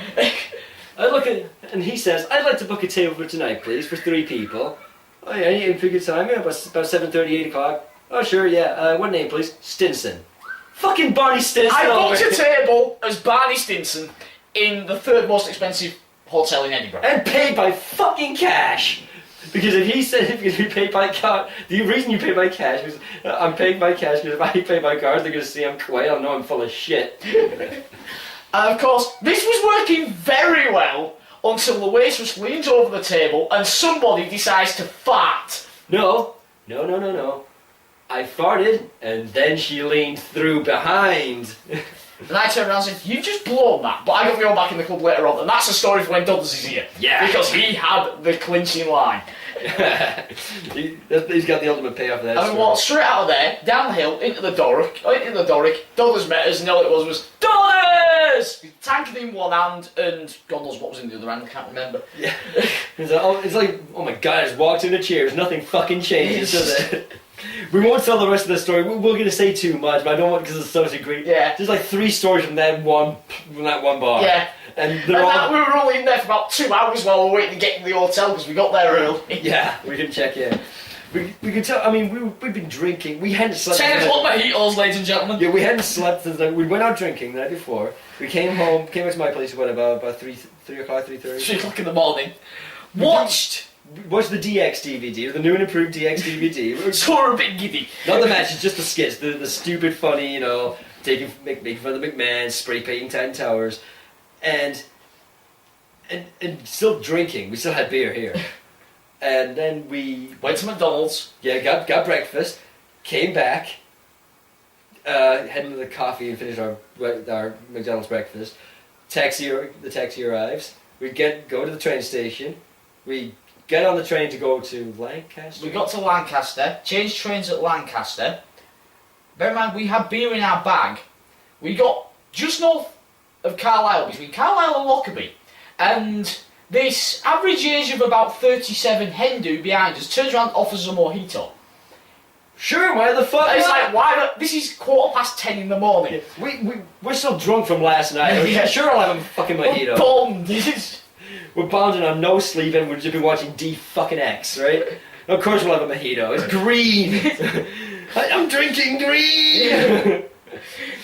I look at, and he says, "I'd like to book a table for tonight, please, for 3 people." Oh yeah, you have a good time, yeah, about 7:30, 8 o'clock. Oh sure, yeah. What name, please? Stinson. Fucking Barney Stinson. I booked a table as Barney Stinson in the 3rd most expensive hotel in Edinburgh. And paid by fucking cash. Because if he said if you pay by card, the reason you pay by cash is I'm paying by cash because if I pay by card, they're gonna see I'm quiet. I'll know I'm full of shit. And of course, this was working very well until the waitress leans over the table and somebody decides to fart. No. I farted, and then she leaned through behind. And I turned around and said, "You've just blown that." But I got me all back in the club later on, and that's a story for when Dudders is here. Yeah. Because he had the clinching line. He's got the ultimate payoff there. And we walked straight out of there, down the hill, into the Doric. Dudders met us, and all it was Dudders! Tanking in one hand, and God knows what was in the other hand, I can't remember. Yeah. It's like, oh my god, I just walked in the chairs, nothing fucking changes, does it? We won't tell the rest of the story. We're going to say too much, but I don't want because it's so great. Yeah. There's like 3 stories from that one bar. Yeah. And we were only in there for about 2 hours while we were waiting to get in the hotel because we got there early. Yeah, we can check in. We can tell. I mean, we've been drinking. We hadn't slept. 10 o'clock mojitos, ladies and gentlemen. Yeah, we hadn't slept since we went out drinking the night before. We came back to my place. What about 3 o'clock, 3:30? 3 o'clock in the morning. Watched the DX DVD, the new and improved DX DVD. Saw a bit giddy. Not the match, it's just the skits, the stupid, funny, making fun of the McMahon, spray painting Titan Towers, and still drinking. We still had beer here, and then we went to McDonald's. Yeah, got breakfast, came back, headed into the coffee and finished our McDonald's breakfast. The taxi arrives. We go to the train station. We get on the train to go to Lancaster. We got to Lancaster, changed trains at Lancaster. Bear in mind, we had beer in our bag. We got just north of Carlisle, between Carlisle and Lockerbie. And this average age of about 37 Hindu behind us turns around and offers us a mojito. Sure, why the fuck It's not? like, why? This is 10:15 in the morning. We're still drunk from last night. Yeah. Sure, I'll have a fucking mojito. We're bombed. We're bonding on no sleep and we've just been watching D-fucking-X, right? Of course we'll have a mojito. It's green. I'm drinking green. Yeah.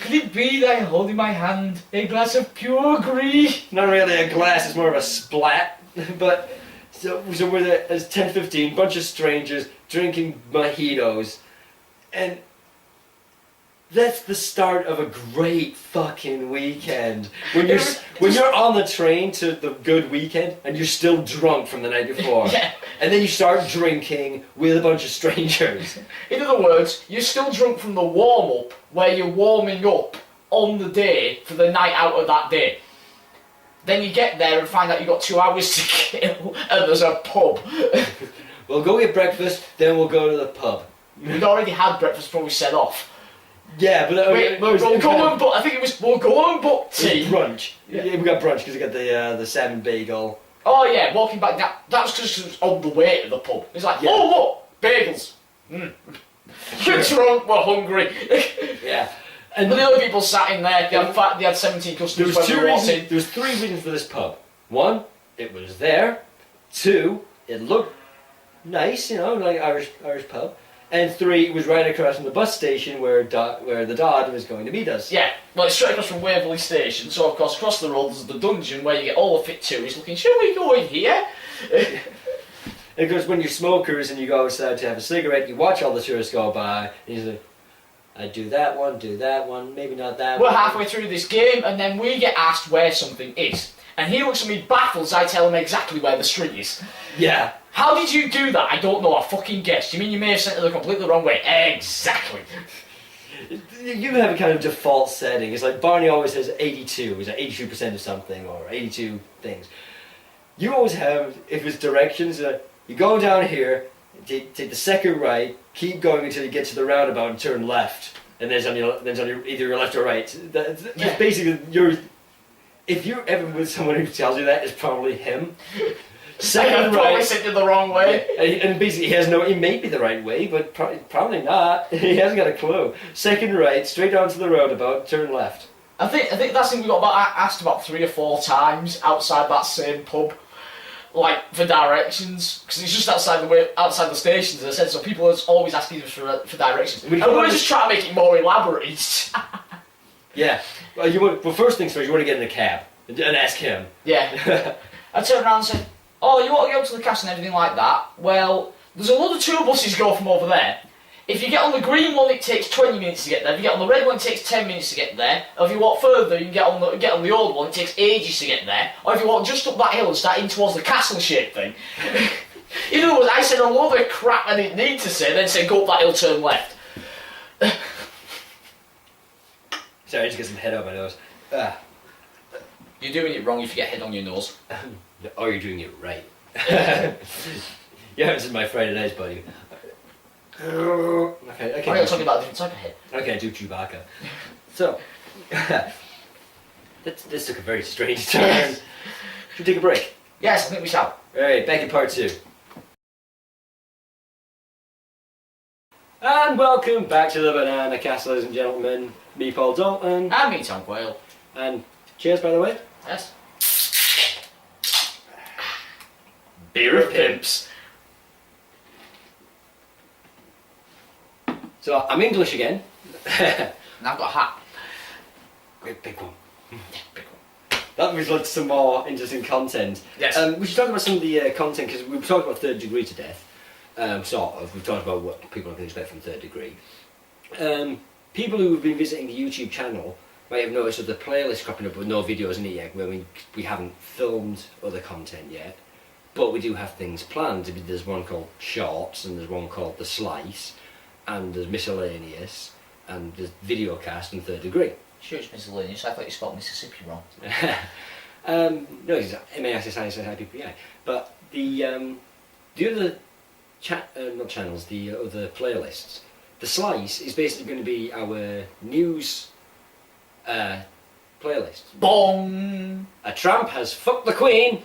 Could it be that I'm holding my hand a glass of pure green? Not really a glass, it's more of a splat. But so we're there. It's 10:15. Bunch of strangers drinking mojitos, and that's the start of a great fucking weekend. When you're on the train to the good weekend and you're still drunk from the night before. Yeah. And then you start drinking with a bunch of strangers. In other words, you're still drunk from the warm-up where you're warming up on the day for the night out of that day. Then you get there and find out you've got 2 hours to kill and there's a pub. We'll go get breakfast, then we'll go to the pub. We'd already had breakfast before we set off. Yeah, but we'll go and book. I think it was we'll go and book tea. Brunch. Yeah. We got brunch because we got the salmon bagel. Oh yeah, walking back down. That was because it was on the way to the pub. It's like, oh look, bagels. We're drunk, we're hungry. Yeah. And the other people sat in there. They had 17 customers when we walked in. There was 3 reasons for this pub. 1, it was there. 2, it looked nice, like Irish pub. And 3, it was right across from the bus station where the Dodd was going to meet us. Yeah, well, it's straight across from Waverley Station. So of course, across the road there's the dungeon where you get all the fit tourists looking. Should we go in here? And of course, when you're smokers and you go outside to have a cigarette, you watch all the tourists go by, and you're like, I do that one, maybe not that We're one. halfway through this game, and then we get asked where something is. And he looks at me baffled as I tell him exactly where the street is. Yeah. How did you do that? I don't know, I fucking guessed. You mean you may have sent it the completely wrong way? Exactly. You have a kind of default setting. It's like Barney always says 82. It's like 82% of something, or 82 things. You always have, if it's directions, you go down here, take the second right, keep going until you get to the roundabout and turn left. And then it's on your either your left or right. That's basically if you're ever with someone who tells you that, it's probably him. Second probably right, sent you the wrong way. and basically it may be the right way, but probably not. He hasn't got a clue. Second right, straight onto the roundabout, turn left. I think that's something we got asked about 3 or 4 times outside that same pub, like for directions, because it's just outside the stations. As I said, so people are always asking us for directions. And we're just trying to make it more elaborate. Yeah. Well, first things first, you want to get in a cab and ask him. Yeah. I turned around and said, oh, you want to go to the castle and everything like that? Well, there's a lot of tour buses go from over there. If you get on the green one, it takes 20 minutes to get there. If you get on the red one, it takes 10 minutes to get there. Or if you walk further, you can get on the old one, it takes ages to get there. Or if you walk just up that hill and start in towards the castle-shaped thing. In other words, I said a lot of crap I didn't need to say, then said go up that hill, turn left. Sorry, I just get some head up my nose. You're doing it wrong if you get head on your nose. Oh, you're doing it right. Yeah, this is my Friday nights, buddy. Okay. Oh, you're talking about a different type of head. Okay, do Chewbacca. So, this took a very strange turn. Should we take a break? Yes, I think we shall. Alright, back in part 2. And welcome back to the Bananacast, ladies and gentlemen. Me, Paul Dalton. And me, Tom Quayle. And cheers, by the way. Yes. Beer of pimps. So, I'm English again. And I've got a hat. Great big one. Big one. That was like some more interesting content. Yes. We should talk about some of the content, because we've talked about Third Degree to death. Sort of. We've talked about what people can expect from Third Degree. People who have been visiting the YouTube channel might have noticed that the playlist cropping up with no videos in it yet, where we haven't filmed other content yet. But we do have things planned. There's one called Shorts, and there's one called The Slice, and there's Miscellaneous, and there's Videocast and Third Degree. Sure, it's miscellaneous. I thought you spelled Mississippi wrong. No, it's M-A-S-S-I-S-I-P-P-I. But the other not channels, the other playlists. The Slice is basically going to be our news playlist. Bong! A tramp has fucked the Queen.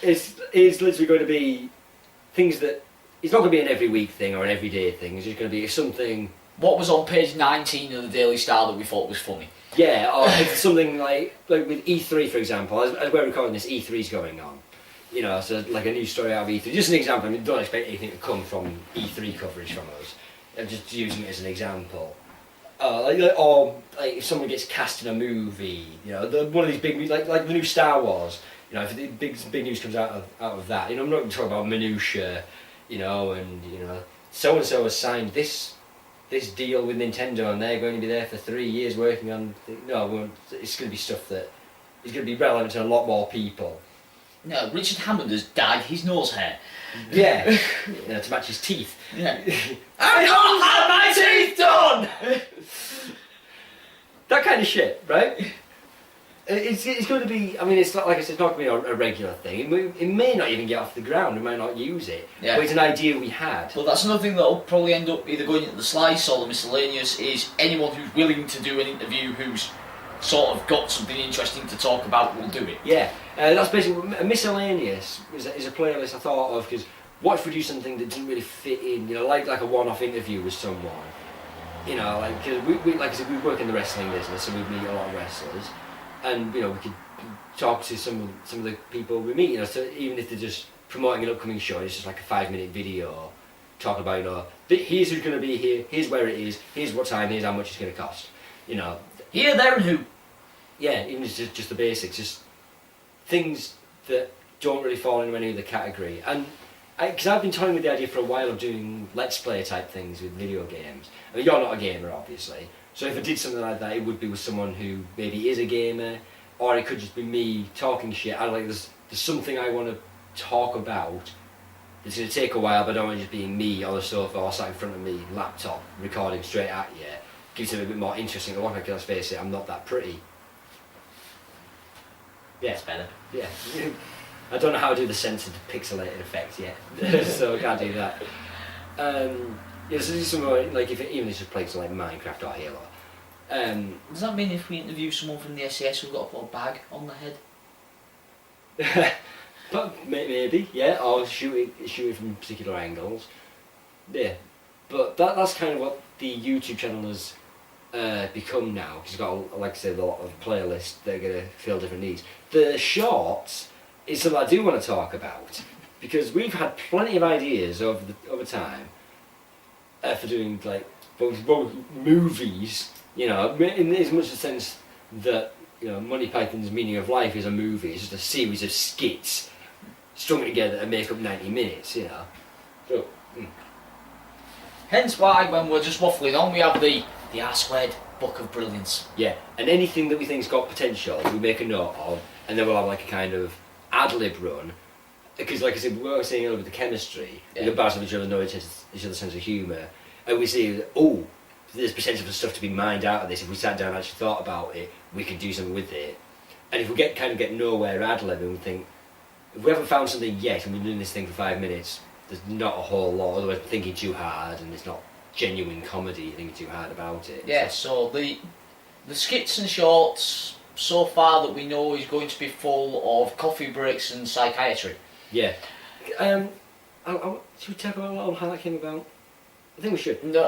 It's literally going to be things that... It's not going to be an every week thing or an everyday thing. It's just going to be something... What was on page 19 of the Daily Star that we thought was funny? Yeah, or it's something like with E3, for example. As we're recording this, E3's going on. You know, so like a news story out of E3. Just an example. I mean, don't expect anything to come from E3 coverage from us. I'm just using it as an example. Or if someone gets cast in a movie, you know, one of these big movies, like the new Star Wars. You know, if the big news comes out of that, you know, I'm not talking about minutiae, you know, and you know, so and so has signed this deal with Nintendo, and they're going to be there for 3 years working on. No, it's going to be stuff that is going to be relevant to a lot more people. No, Richard Hammond has dyed his nose hair. Yeah, you know, to match his teeth. Yeah. I've not had my teeth done! That kind of shit, right? It's going to be. I mean, it's not, like I said, it's not going to be a regular thing. It may not even get off the ground. We might not use it. Yeah. But it's an idea we had. But that's another thing that'll probably end up either going into the Slice or the Miscellaneous, is anyone who's willing to do an interview who's sort of got something interesting to talk about will do it. Yeah, that's basically a Miscellaneous is a playlist I thought of, because what if we do something that didn't really fit in? You know, like a one-off interview with someone. You know, like cause we like I said, we work in the wrestling business, so we meet a lot of wrestlers, and you know, we could talk to some of the people we meet. You know, so even if they're just promoting an upcoming show, it's just like a 5-minute video talking about, you know, here's who's going to be here, here's where it is, here's what time, here's how much it's going to cost. You know, Here, there, and who. Yeah, even just the basics, just things that don't really fall into any other category. And because I've been toying with the idea for a while of doing let's play type things with video games. I mean, you're not a gamer, obviously. So if I did something like that, it would be with someone who maybe is a gamer, or it could just be me talking shit. There's something I want to talk about. It's going to take a while, but I don't want it just being me on the sofa or sat in front of me, laptop, recording straight at you. Gives it a bit more interesting to look at, let's face it, I'm not that pretty. Yeah, It's better. yeah. I don't know how to do the censored pixelated effect yet, so I can't do that. Yeah, so this is something like even if it's just playing something like Minecraft or Halo. Does that mean if we interview someone from the SAS, we've got to put a bag on the head? But maybe, yeah, or shoot it from particular angles. Yeah, but that's kind of what the YouTube channel has become now, because it's got, like I said, a lot of playlists that are going to fill different needs. The Shorts is something I do want to talk about, because we've had plenty of ideas over time for doing like both movies, you know, in as much a sense that, you know, Monty Python's Meaning of Life is a movie. It's just a series of skits strung together and make up 90 minutes, you know. So, Hence why, when we're just waffling on, we have the R-squared Book of Brilliance. yeah, and anything that we think's got potential, we make a note of, and then we'll have like a kind of ad-lib run. Because, like I said, we were saying earlier with the chemistry, we can bounce off each other, know each other's sense of humour, and we see, oh, there's potential for stuff to be mined out of this. If we sat down and actually thought about it, we could do something with it. And if we get nowhere ad lib and we think, if we haven't found something yet and we're doing this thing for 5 minutes, there's not a whole lot, otherwise we're thinking too hard and it's not genuine comedy, thinking too hard about it. Yeah, so the skits and shorts so far that we know is going to be full of coffee breaks and psychiatry. Yeah. Should we talk about how that came about? I think we should. No,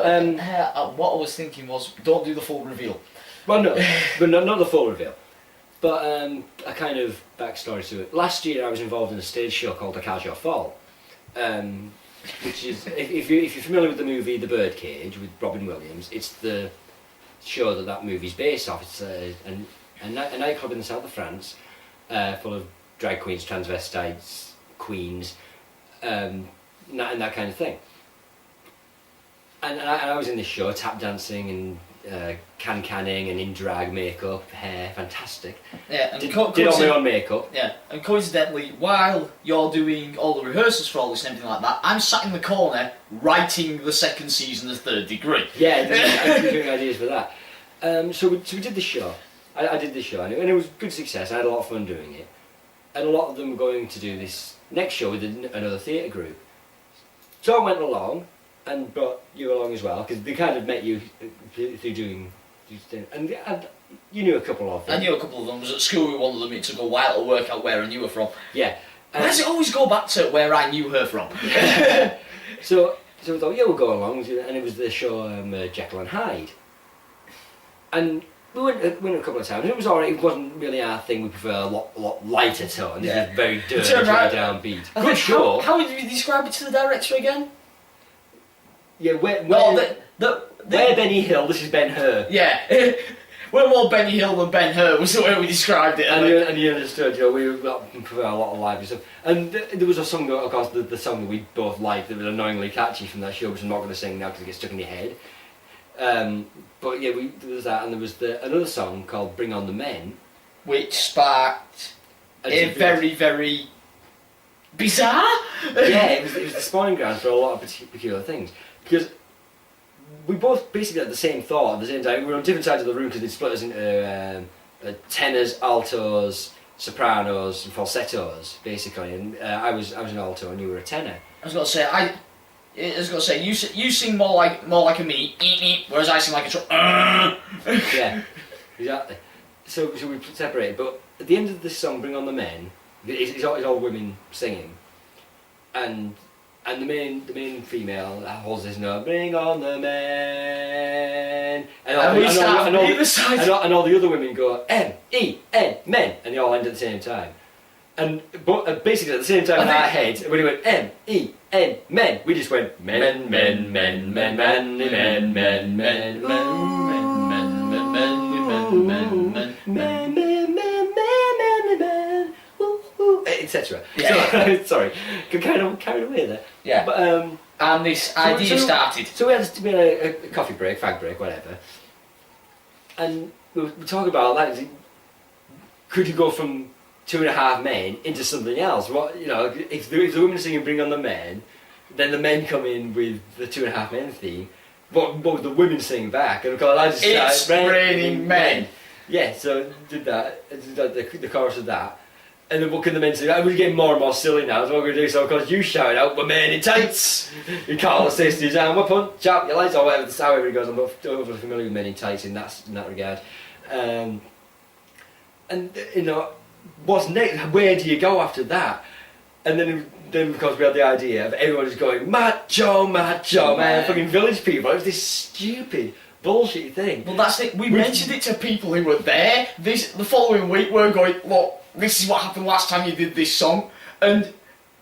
what I was thinking was, don't do the full reveal. Well, no, but not the full reveal. But a kind of backstory to it. Last year I was involved in a stage show called The Catch Your Fall, which is, if you're familiar with the movie The Birdcage with Robin Williams, it's the show that movie's based off. It's a nightclub in the south of France, full of drag queens, transvestites, queens, and that kind of thing. And I was in this show, tap dancing and canning and in drag makeup, hair, fantastic. Yeah, and did all my own makeup. Yeah, and coincidentally, while you're doing all the rehearsals for all this and everything like that, I'm sat in the corner writing the second season of Third Degree. Yeah, I'm giving ideas for that. So we did the show. I did the show, and it was good success. I had a lot of fun doing it. And a lot of them were going to do this next show with another theatre group. So I went along and brought you along as well, because they kind of met you through doing and you knew a couple of them. I knew a couple of them. I was at school with one of them. It took a while to work out where I knew her from. Yeah. Why does it always go back to where I knew her from? So we thought, yeah, we'll go along, and it was the show Jekyll and Hyde. And we went a couple of times. It was alright. It wasn't really our thing. We prefer a lot lighter tone. This is very dirty, downbeat. Good show. How would you describe it to the director again? Yeah, where Benny Hill. This is Ben Hur. Yeah. We're more Benny Hill than Ben Hur was the way we described it. And you understood, we prefer a lot of lively stuff. And there was a song, of course, the song that we both liked that was annoyingly catchy from that show, which I'm not going to sing now because it gets stuck in your head. But yeah, there was that, and there was another song called Bring On The Men. Which sparked a very, very bizarre... Yeah, it was the spawning ground for a lot of peculiar things. Because we both basically had the same thought at the same time. We were on different sides of the room because they split us into tenors, altos, sopranos, and falsettos, basically. And I was an alto, and you were a tenor. I was going to say, you sing more like a mini, whereas I sing like a truck. Yeah, exactly. So we separated. But at the end of this song, Bring On The Men, it's all women singing, and the main female holds this note, Bring On The Men, and all the other women go M-E-N, men, and they all end at the same time. And basically at the same time in our heads, when he went M-E-N, men, we just went men, men, men, men, men, men, men, men, men, men, men, men, men, men, men, etc. Yeah. Sorry, kind of carried away there. Yeah. But and this idea started. So we had a coffee break, fag break, whatever, and we talk about that. Could you go from 2.5 men into something else? What, if the women singing Bring On The Men, then the men come in with the 2.5 men theme. What would the women sing back? And of course, I just It's Raining Men. Yeah, so did that. The chorus of that. And then what can the men say? We're getting more and more silly now. So what we're going to do, so of course you shout out, we're men in tights! You call the sisters and we're punch out your lights or whatever. That's however it goes. I'm not overly familiar with men in tights in that regard. And what's next? Where do you go after that? And then of course we had the idea of everyone just going macho man, fucking village people. It was this stupid bullshit thing. Well, that's it. We mentioned it to people who were there. The following week we're going, look, this is what happened last time you did this song, and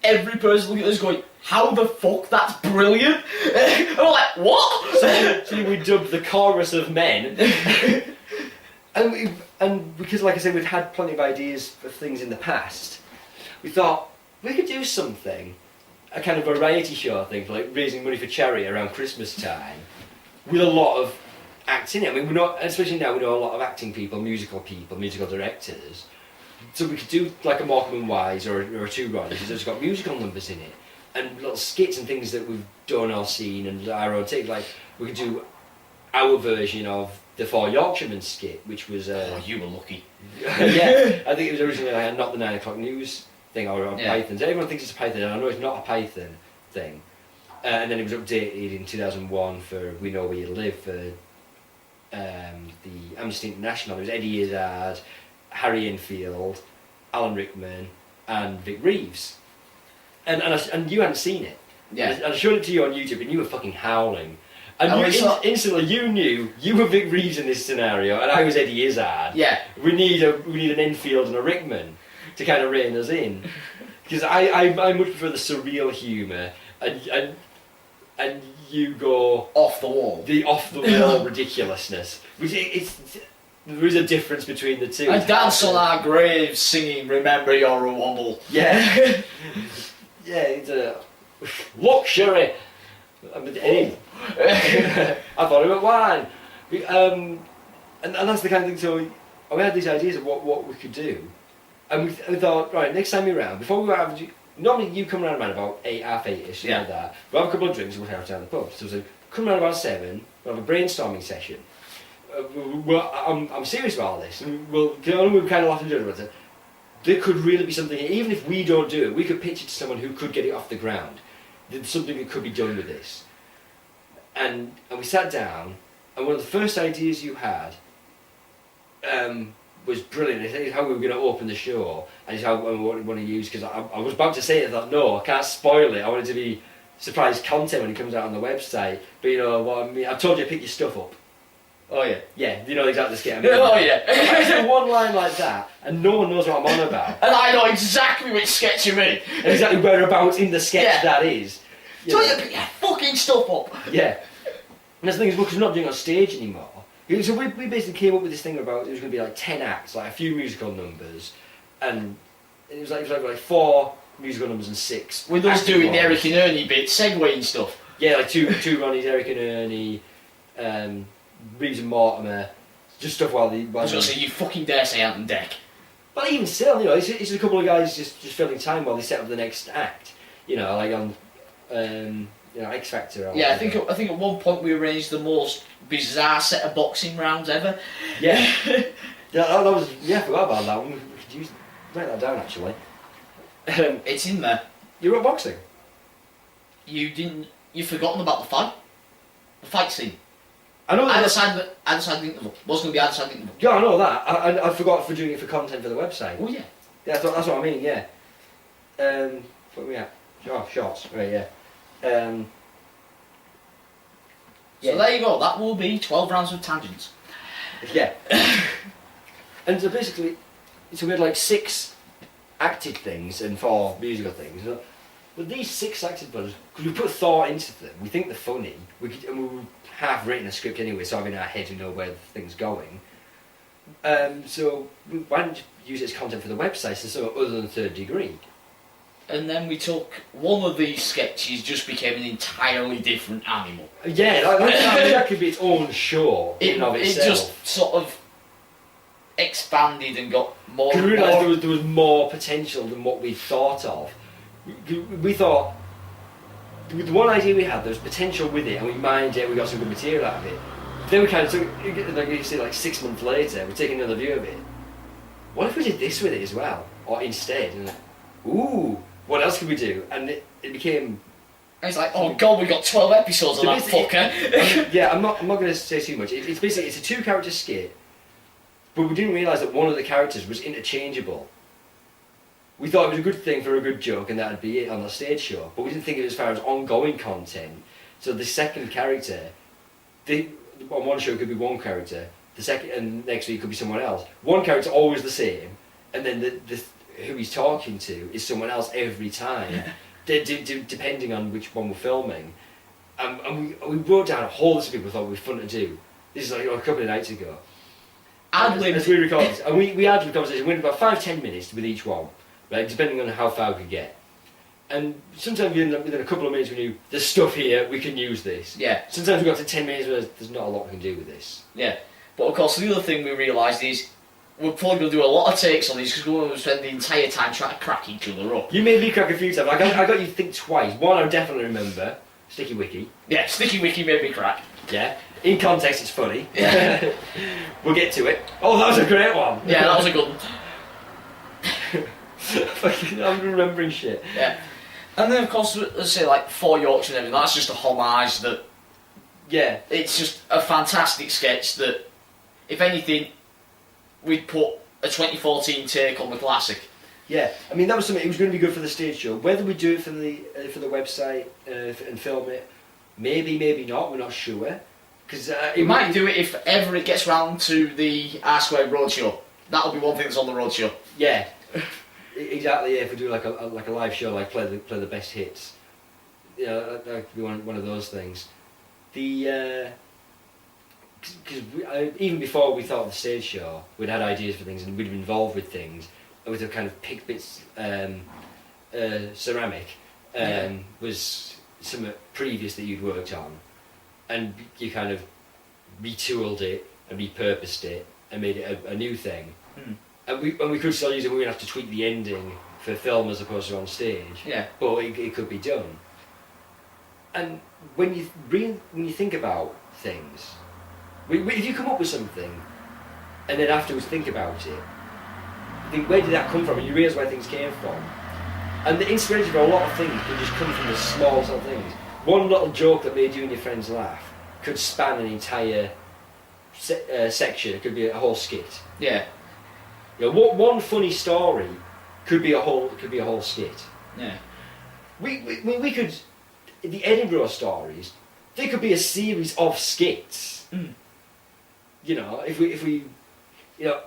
every person looking at us going, how the fuck? That's brilliant. And we're like, what? So we dubbed the chorus of men. And because, like I said, we'd had plenty of ideas for things in the past, we thought we could do something, a kind of variety show thing, for like raising money for charity around Christmas time, with a lot of acts in it. I mean, especially now, we know a lot of acting people, musical directors. So we could do like a Morecambe and Wise or a Two Ronnies, that's got musical numbers in it, and little skits and things that we've done or seen and our own take. Like we could do our version of the Four Yorkshiremen skit, which was Oh, you were lucky. yeah, I think it was originally like a Not the 9 O'Clock News thing or Yeah. Pythons. Everyone thinks it's a Python, and I know it's not a Python thing. And then it was updated in 2001 for We Know Where You Live for the Amnesty International. It was Eddie Izzard, Harry Enfield, Alan Rickman, and Vic Reeves. And you hadn't seen it. Yeah. And I showed it to you on YouTube, and you were fucking howling. And And you we saw- instantly you knew you were Vic Reeves in this scenario, and I was Eddie Izzard. Yeah. We need an Enfield and a Rickman to kind of rein us in, because I much prefer the surreal humour, and you go Off the wall. the off the wall ridiculousness. Which there is a difference between the two. And dance on our graves singing "Remember You're a Womble." Yeah. Yeah, it's a luxury. I thought it was wine. And that's the kind of thing, so we had these ideas of what we could do. And we thought, right, next time you're around, before we were having, normally you come around about 8, half 8ish, something like that. We'll have a couple of drinks and we'll head down the pub. So we come around about 7, we'll have a brainstorming session. I'm serious about this. And we kind of laugh and joke about it. There could really be something, even if we don't do it, we could pitch it to someone who could get it off the ground. There's something that could be done with this. And we sat down, and one of the first ideas you had was brilliant. It's how we were going to open the show, and it's how we want to use, because I was about to say it, I thought, no, I can't spoil it. I want it to be surprise content when it comes out on the website. But you know what I mean? I told you to pick your stuff up. Oh yeah. Yeah, you know exactly the skit I mean. Oh yeah. I say one line like that, and no one knows what I'm on about. And I know exactly which sketch you mean. And exactly whereabouts in the sketch Yeah. that is. You So know. you pick your fucking stuff up. Yeah. And that's the thing is, because we're not doing it on stage anymore. So we basically came up with this thing about it was going to be like 10 acts, like a few musical numbers, and it was like 4 musical numbers and 6. With us acting doing the ones. Eric and Ernie bit, segueing stuff. Yeah, like two Ronnies, Eric and Ernie, Reeves and Mortimer, just stuff while I was going to say, you fucking dare say Ant and Deck. But even still, you know, it's a couple of guys just filling time while they set up the next act. You know, like on X Factor. Or Yeah, I whatever. think at one point we arranged the most bizarre set of boxing rounds ever. Yeah. that was, I forgot about that one. We could write that down actually. It's in there. You were at boxing? You've forgotten about the fight scene. I know Either that. side of the interval. What's going to be either side of the interval? Yeah, I know that. I forgot for doing it for content for the website. Oh yeah. Yeah, that's what I mean, yeah. What are we at? Oh, shorts, right, yeah. So Yeah. there you go, that will be 12 rounds of tangents. Yeah. And so basically, so we had like 6 acted things and 4 musical things. But these 6 acted ones, because we put thought into them, we think they're funny, and we have written a script anyway, so in our head we know where the thing's going. So why don't you use it as content for the website, so other than Third Degree? And then we took one of these sketches, just became an entirely different animal. Yeah, that could be its own show in and of It itself. just sort of expanded and got more. Because we and realised more. there was more potential than what we thought of. We thought, with the one idea we had, there was potential with it, and we mined it, we got some good material out of it. Then we kind of took, like you see, like 6 months later, we're taking another view of it. What if we did this with it as well? Or instead? And ooh, what else could we do? And it became... And it's like, oh god, we got 12 episodes on that fucker. Yeah, I'm not going to say too much. It's basically, it's a 2-character skit, but we didn't realise that one of the characters was interchangeable. We thought it was a good thing for a good joke and that'd be it on the stage show, but we didn't think of it as far as ongoing content. So the second character, on one show it could be one character, the second and next week could be someone else. One character always the same, and then the who he's talking to is someone else every time, depending on which one we're filming. And we wrote down a whole list of people we thought would be fun to do. This is like a couple of nights ago. As we recorded this, and we had the conversation, we went about 5-10 minutes with each one, right, depending on how far we could get. And sometimes within a couple of minutes we knew, there's stuff here, we can use this. Yeah. Sometimes we got to 10 minutes where there's not a lot we can do with this. Yeah. But of course the other thing we realised is, we're probably going to do a lot of takes on these because we're going to spend the entire time trying to crack each other up. You made me crack a few times. I got you to think twice. One I definitely remember. Sticky Wiki. Yeah, Sticky Wiki made me crack. Yeah. In context, it's funny. Yeah. We'll get to it. Oh, that was a great one. Yeah, that was a good one. I'm remembering shit. Yeah. And then, of course, let's say, like, For Yorkshire and everything, that's just a homage that... Yeah. It's just a fantastic sketch that, if anything, we'd put a 2014 take on the classic. Yeah, I mean that was something. It was going to be good for the stage show. Whether we do it for the website and film it, maybe not. We're not sure. Because we might do it if ever it gets round to the R Squared Roadshow. That'll be one thing that's on the roadshow. Yeah, exactly. Yeah, if we do like a live show, like play the best hits, yeah, that could be one of those things. The because even before we thought of the stage show, we'd had ideas for things and we'd been involved with things. And with the kind of pick bits ceramic was something previous that you'd worked on, and you kind of retooled it and repurposed it and made it a new thing. And we could still use it. We would have to tweak the ending for film as opposed to on stage. Yeah. But it could be done. And when you think about things, if you come up with something, and then afterwards think about it, think where did that come from, and you realise where things came from. And the inspiration for a lot of things can just come from the small sort of things. One little joke that made you and your friends laugh could span an entire section. It could be a whole skit. Yeah. You know, one funny story could be a whole skit. Yeah. We could, the Edinburgh stories, they could be a series of skits. You know, if we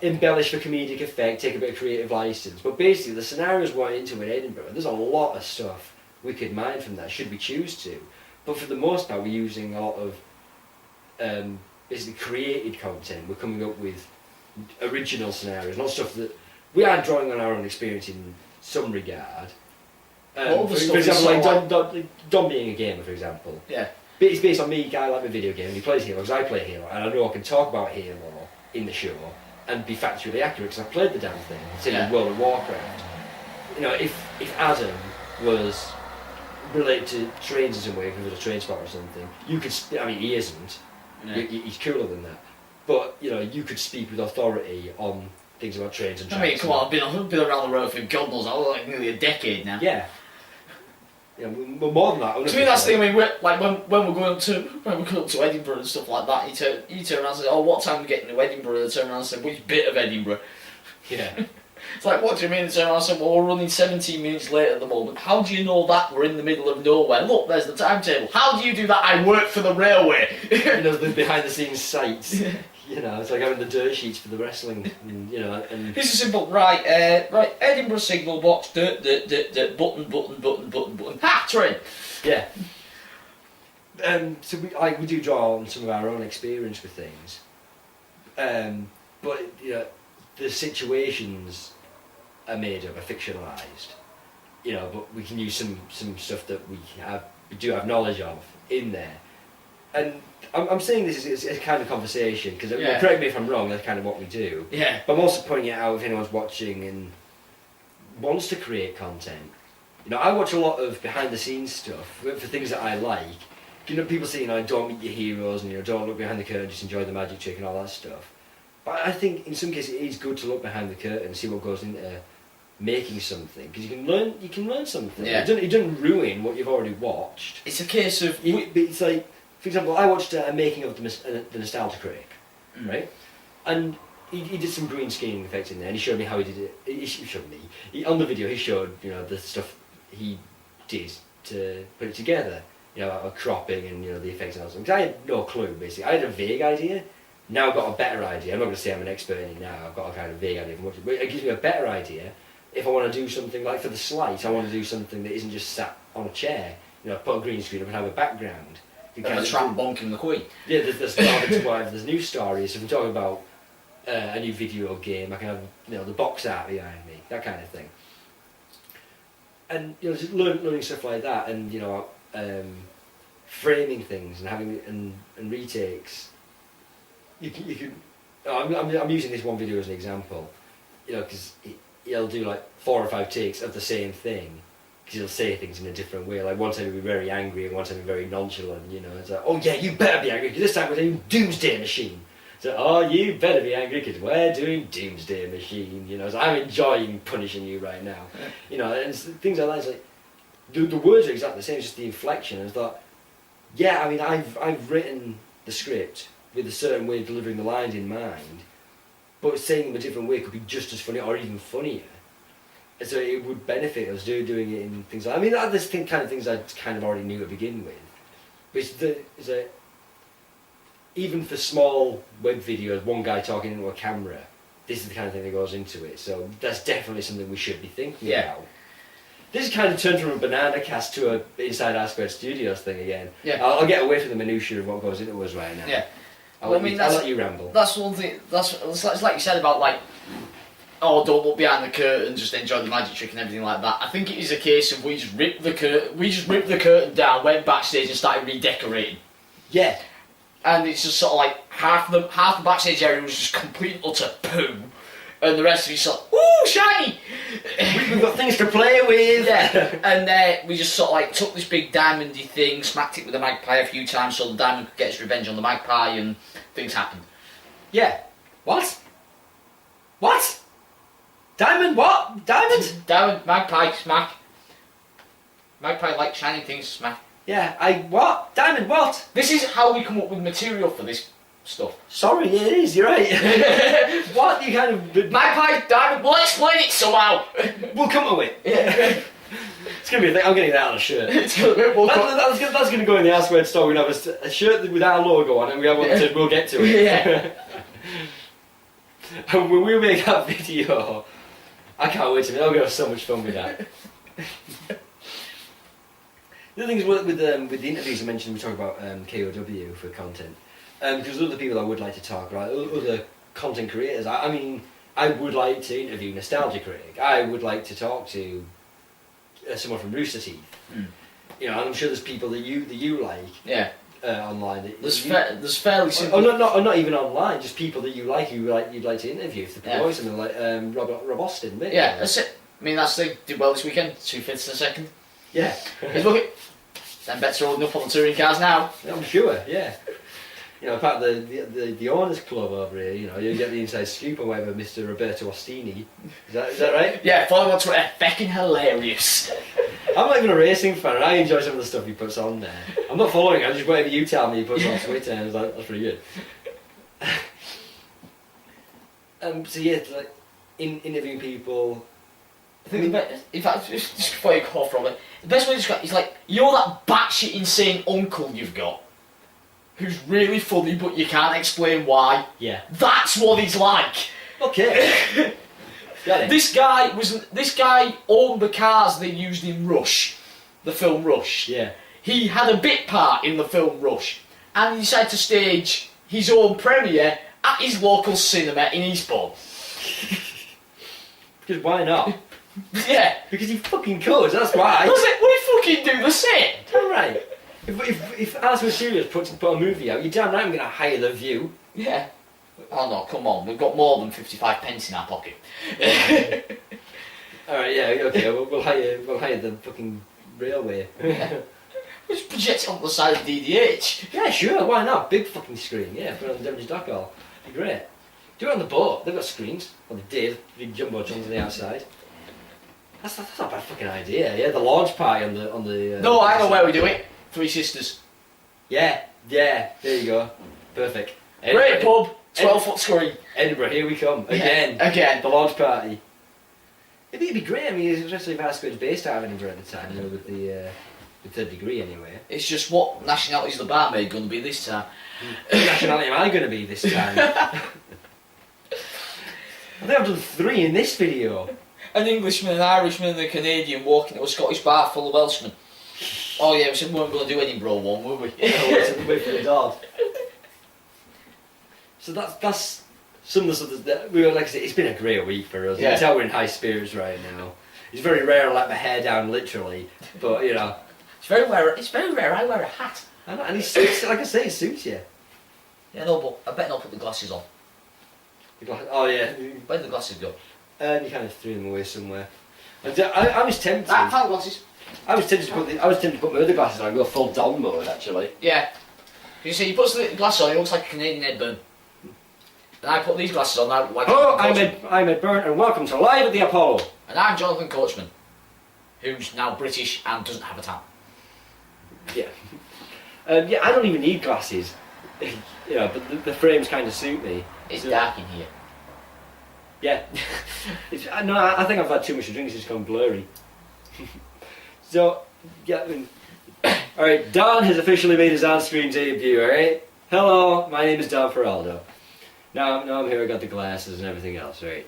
embellish for comedic effect, take a bit of creative license. But basically, the scenarios we're into in Edinburgh, there's a lot of stuff we could mine from that, should we choose to. But for the most part, we're using a lot of basically created content. We're coming up with original scenarios, not stuff that we are drawing on our own experience in some regard. For example, like Dom being a gamer, for example. Yeah. It's based on me, guy like my video game, and he plays Halo because I play Halo, and I know I can talk about Halo in the show and be factually accurate because I've played the damn thing. Same with World of Warcraft. You know, if Adam was related to trains in some way, if he was a train spotter or something, you could. I mean, he isn't. Yeah. He's cooler than that. But you know, you could speak with authority on things about trains and tracks. I mean, come on, I've been around the road for God knows how, like nearly a decade now. Yeah. Yeah, we're more than that. To me, that's the thing. I mean, like when we're going to Edinburgh and stuff like that, you turn around and say, "Oh, what time are we getting to Edinburgh?" They turn around and say, "Which bit of Edinburgh?" Yeah. It's like, what do you mean? They turn around and say, "Well, we're running 17 minutes late at the moment." How do you know that we're in the middle of nowhere? Look, there's the timetable. How do you do that? I work for the railway. You know, the behind-the-scenes sites. You know, it's like having the dirt sheets for the wrestling. And, you know, and this is simple. Right, Edinburgh signal box. Button. Ha! Train. Yeah. So we do draw on some of our own experience with things, but you know, the situations are made up, are fictionalised. You know, but we can use some stuff that we do have knowledge of in there. And I'm saying this is a kind of conversation because correct me if I'm wrong. That's kind of what we do. Yeah. But I'm also pointing it out if anyone's watching and wants to create content. You know, I watch a lot of behind-the-scenes stuff for things that I like. You know, people say, you know, don't meet your heroes and, you know, don't look behind the curtain, just enjoy the magic trick and all that stuff. But I think in some cases it is good to look behind the curtain and see what goes into making something, because you can learn something. Yeah. It doesn't ruin what you've already watched. It's a case of... It's like, for example, I watched a making of the Nostalgia Critic, right? And he did some green screening effects in there, and he showed me how he did it. He showed me. On the video, he showed, you know, the stuff he did to put it together. You know, like cropping and, you know, the effects and all that. Because I had no clue, basically. I had a vague idea. Now I've got a better idea. I'm not going to say I'm an expert in it now. I've got a kind of vague idea of what but it gives me a better idea. If I want to do something, like for the slice, I want to do something that isn't just sat on a chair. You know, put a green screen up and have a background. And the trap bonking the Queen. Yeah, there's new stories. If I'm talking about a new video game, I can have, you know, the box art behind me, that kind of thing. And, you know, just learning stuff like that, and, you know, framing things and having and retakes. You can I'm using this one video as an example, you know, because he'll do like 4 or 5 takes of the same thing, because he'll say things in a different way. Like one time he'll be very angry and one time he'll be very nonchalant. You know, it's like, oh yeah, you better be angry because this time we're doing Doomsday Machine. So, oh, you better be angry because we're doing Doomsday Machine. You know, so I'm enjoying punishing you right now. You know, and things like that. It's like the words are exactly the same, it's just the inflection. And I thought, yeah, I mean, I've written the script with a certain way of delivering the lines in mind, but saying them a different way could be just as funny or even funnier. And so it would benefit us doing it in things like, I mean, there's kind of things I kind of already knew to begin with. But even for small web videos, one guy talking into a camera, this is the kind of thing that goes into it. So that's definitely something we should be thinking about. This kind of turned from a Bananacast to a Inside R Squared Studios thing again. Yeah. I'll get away from the minutiae of what goes into us right now. Yeah. I'll let you ramble. That's one thing. It's like you said about like, oh, don't look behind the curtain, just enjoy the magic trick and everything like that. I think it is a case of we just ripped the curtain down, went backstage and started redecorating. Yeah. And it's just sort of like half the backstage area was just complete utter poo, and the rest of it's like, ooh, shiny! We've got things to play with! Yeah, and we just sort of like took this big diamondy thing, smacked it with a magpie a few times so the diamond could get its revenge on the magpie, and things happened. Yeah. What? What? Diamond what? Diamond? Diamond, magpie, smack. Magpie like shiny things, smack. Yeah, what? Diamond what? This is how we come up with material for this stuff. Sorry, it is, you're right. What? You kind of... Magpie, diamond, we'll explain it somehow. We'll come to it. Yeah. It's going to be a thing, I'm getting that on a shirt. That's going to go in the R Squared store. We're going to have a shirt with our logo on it, and we have one that says, we'll get to it. Yeah. And when we make that video, I can't wait to I'll have so much fun with that. The other thing is with the interviews I mentioned, we talk about KOW for content. Because other people I would like to talk about, other content creators. I mean, I would like to interview Nostalgia Critic. I would like to talk to someone from Rooster Teeth. Mm. You know, and I'm sure there's people that you like. Yeah. Online. There's fairly simple. Not even online. Just people that you like, you'd like to interview. If they promote something like Rob Austin, maybe. Yeah, that's it. I mean, they did well this weekend. 2/5 and a second. Yeah. Look at them bets are holding up on the touring cars now. I'm sure. Yeah. You know, part of the owners club over here. You know, you get the inside scoop on whatever Mr. Roberto Ostini. Is that right? Yeah. Follow him on Twitter. Feckin' hilarious. I'm not even a racing fan, and I enjoy some of the stuff he puts on there. I'm not following him, just whatever you tell me he puts on Twitter, and I was like, that's pretty good. So yeah, like interviewing people. I think in fact, just before you go off, Robert, the best way to describe it is like, you know that batshit insane uncle you've got, who's really funny but you can't explain why. Yeah. That's what he's like. Okay. This guy owned the cars they used in Rush, the film Rush. Yeah. He had a bit part in the film Rush, and he decided to stage his own premiere at his local cinema in Eastbourne. Because why not? Yeah. Because he fucking could, that's why. Would he fucking do the same? Alright. If Arsenal Studios put a movie out, you're damn right I'm going to hire The View. Yeah. Oh no, come on, we've got more than 55 pence in our pocket. Alright, yeah, okay, we'll hire the fucking railway. Yeah. We'll just project it on the side of DDH. Yeah, sure, why not? Big fucking screen, yeah, put it on the Devonshire Dock Hall. Be great. Do it on the boat, they've got screens. Well, they did, big jumbotrons on the outside. That's not a bad fucking idea, yeah, the launch party on the no, I know where we do it. Three Sisters. Yeah, there you go. Perfect. Great pub, 12-foot screen. Edinburgh, here we come. Again. The launch party. It'd be great, I mean, especially if R Squared's based out of Edinburgh at the time, you know, with the Third Degree anyway. It's just, what nationality's the barmaid going to be this time? What nationality am I going to be this time? I think I've done 3 in this video. An Englishman, an Irishman and a Canadian walking to a Scottish bar full of Welshmen. Oh yeah, we weren't going to do Edinburgh one, were we? No, wait for the dog. So that's some of the stuff that we were, like I said, it's been a great week for us. Yeah. You can tell we're in high spirits right now. It's very rare I let my hair down, literally, but you know. It's very rare I wear a hat. And it suits, like I say, it suits you. Yeah, no, but I better not put the glasses on. Oh yeah. Where did the glasses go? And you kind of threw them away somewhere. I was tempted. I found the glasses. I was tempted to put my other glasses on and go full Don mode actually. Yeah. You see, he puts the glasses on, he looks like a Canadian Ed Byrne. And I put these glasses on now like Hello, I'm Ed Byrne and welcome to Live at the Apollo. And I'm Jonathan Coachman, who's now British and doesn't have a tan. Yeah. Yeah, I don't even need glasses. You know, but the frames kind of suit me. It's dark in here. Yeah. No, I think I've had too much to drink, it's just gone blurry. So, yeah, alright, Don has officially made his on-screen debut, alright? Hello, my name is Don Feraldo. Now I'm here, I got the glasses and everything else, right?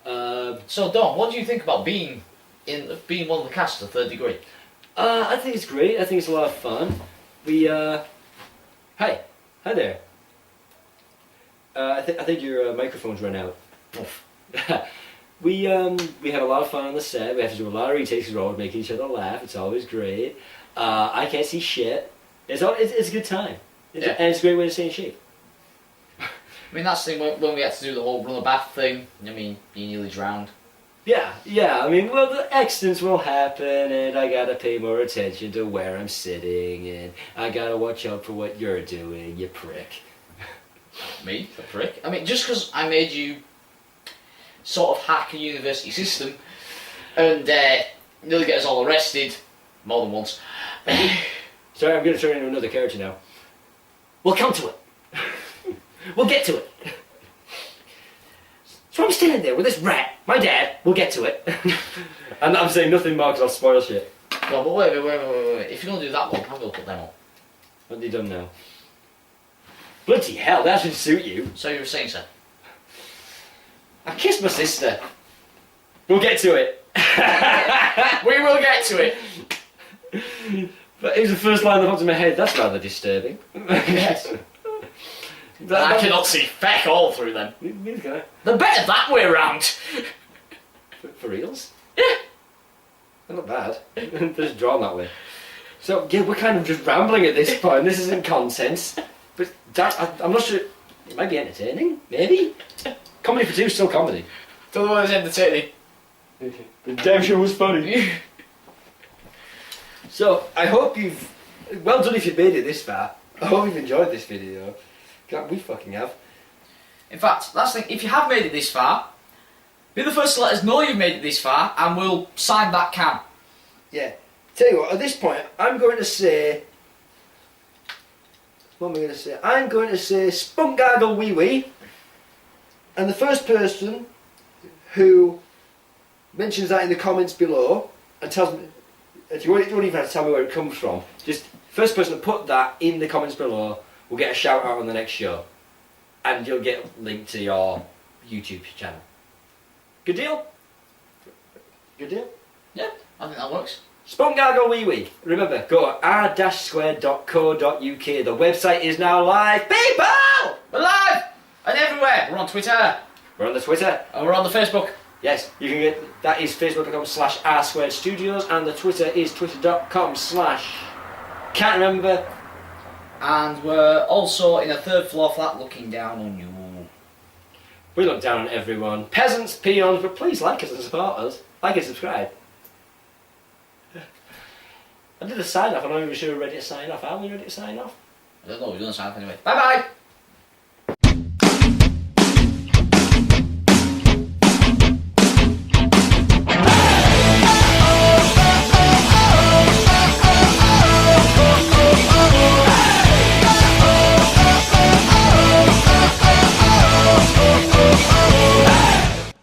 So Don, what do you think about being one of the cast of Third Degree? I think it's great, I think it's a lot of fun. Hi there. I think your microphone's run out. We have a lot of fun on the set. We have to do a lot of retakes because we're always making each other laugh. It's always great. I can't see shit. It's a good time. And it's a great way to stay in shape. I mean, that's the thing when we had to do the whole run a bath thing. I mean, you nearly drowned. Yeah. I mean, well, the accidents will happen, and I gotta pay more attention to where I'm sitting, and I gotta watch out for what you're doing, you prick. Me? A prick? I mean, just because I made you sort of hack a university system and nearly get us all arrested more than once. Sorry, I'm going to turn into another character now. We'll come to it. We'll get to it. So I'm standing there with this rat, my dad. We'll get to it. And I'm saying nothing more because I'll spoil shit. No, but wait. If you're going to do that one, I'm going to put them on. What have you done now? Bloody hell, that should suit you. So you were saying, sir? I kissed my sister. We'll get to it. We will get to it. But it was the first line that popped in my head. That's rather disturbing. Yes. I cannot see feck all through them. Neither can I. They're better that way around. For reals? Yeah. They're not bad. They're just drawn that way. So, yeah, we're kind of just rambling at this point. This isn't content. But I'm not sure. It might be entertaining. Maybe. Comedy for two is still comedy. Don't know what is entertaining. The damn show was funny. So, I hope you've... Well done if you've made it this far. I hope you've enjoyed this video. God, we fucking have. In fact, that's the thing. If you have made it this far, be the first to let us know you've made it this far, and we'll sign that can. Yeah. Tell you what, at this point, I'm going to say... What am I going to say? I'm going to say Spunk Gargle Wee Wee. And the first person who mentions that in the comments below and tells me... You won't even have to tell me where it comes from. Just first person to put that in the comments below will get a shout out on the next show. And you'll get a link to your YouTube channel. Good deal? Good deal? Yeah, I think that works. Spunk Gargle Wee Wee. Remember, go to r-squared.co.uk. The website is now live. People! We're live! And everywhere. We're on Twitter. We're on the Twitter. And we're on the Facebook. Yes, you can get, that is facebook.com/r-squared-studios and the Twitter is twitter.com/ can't remember. And we're also in a third floor flat looking down on you. We look down on everyone. Peasants, peons, but please like us and support us. Like and subscribe. I did a sign off, I'm not even sure we're ready to sign off. Are we ready to sign off? I don't know, we're doing a sign off anyway. Bye bye!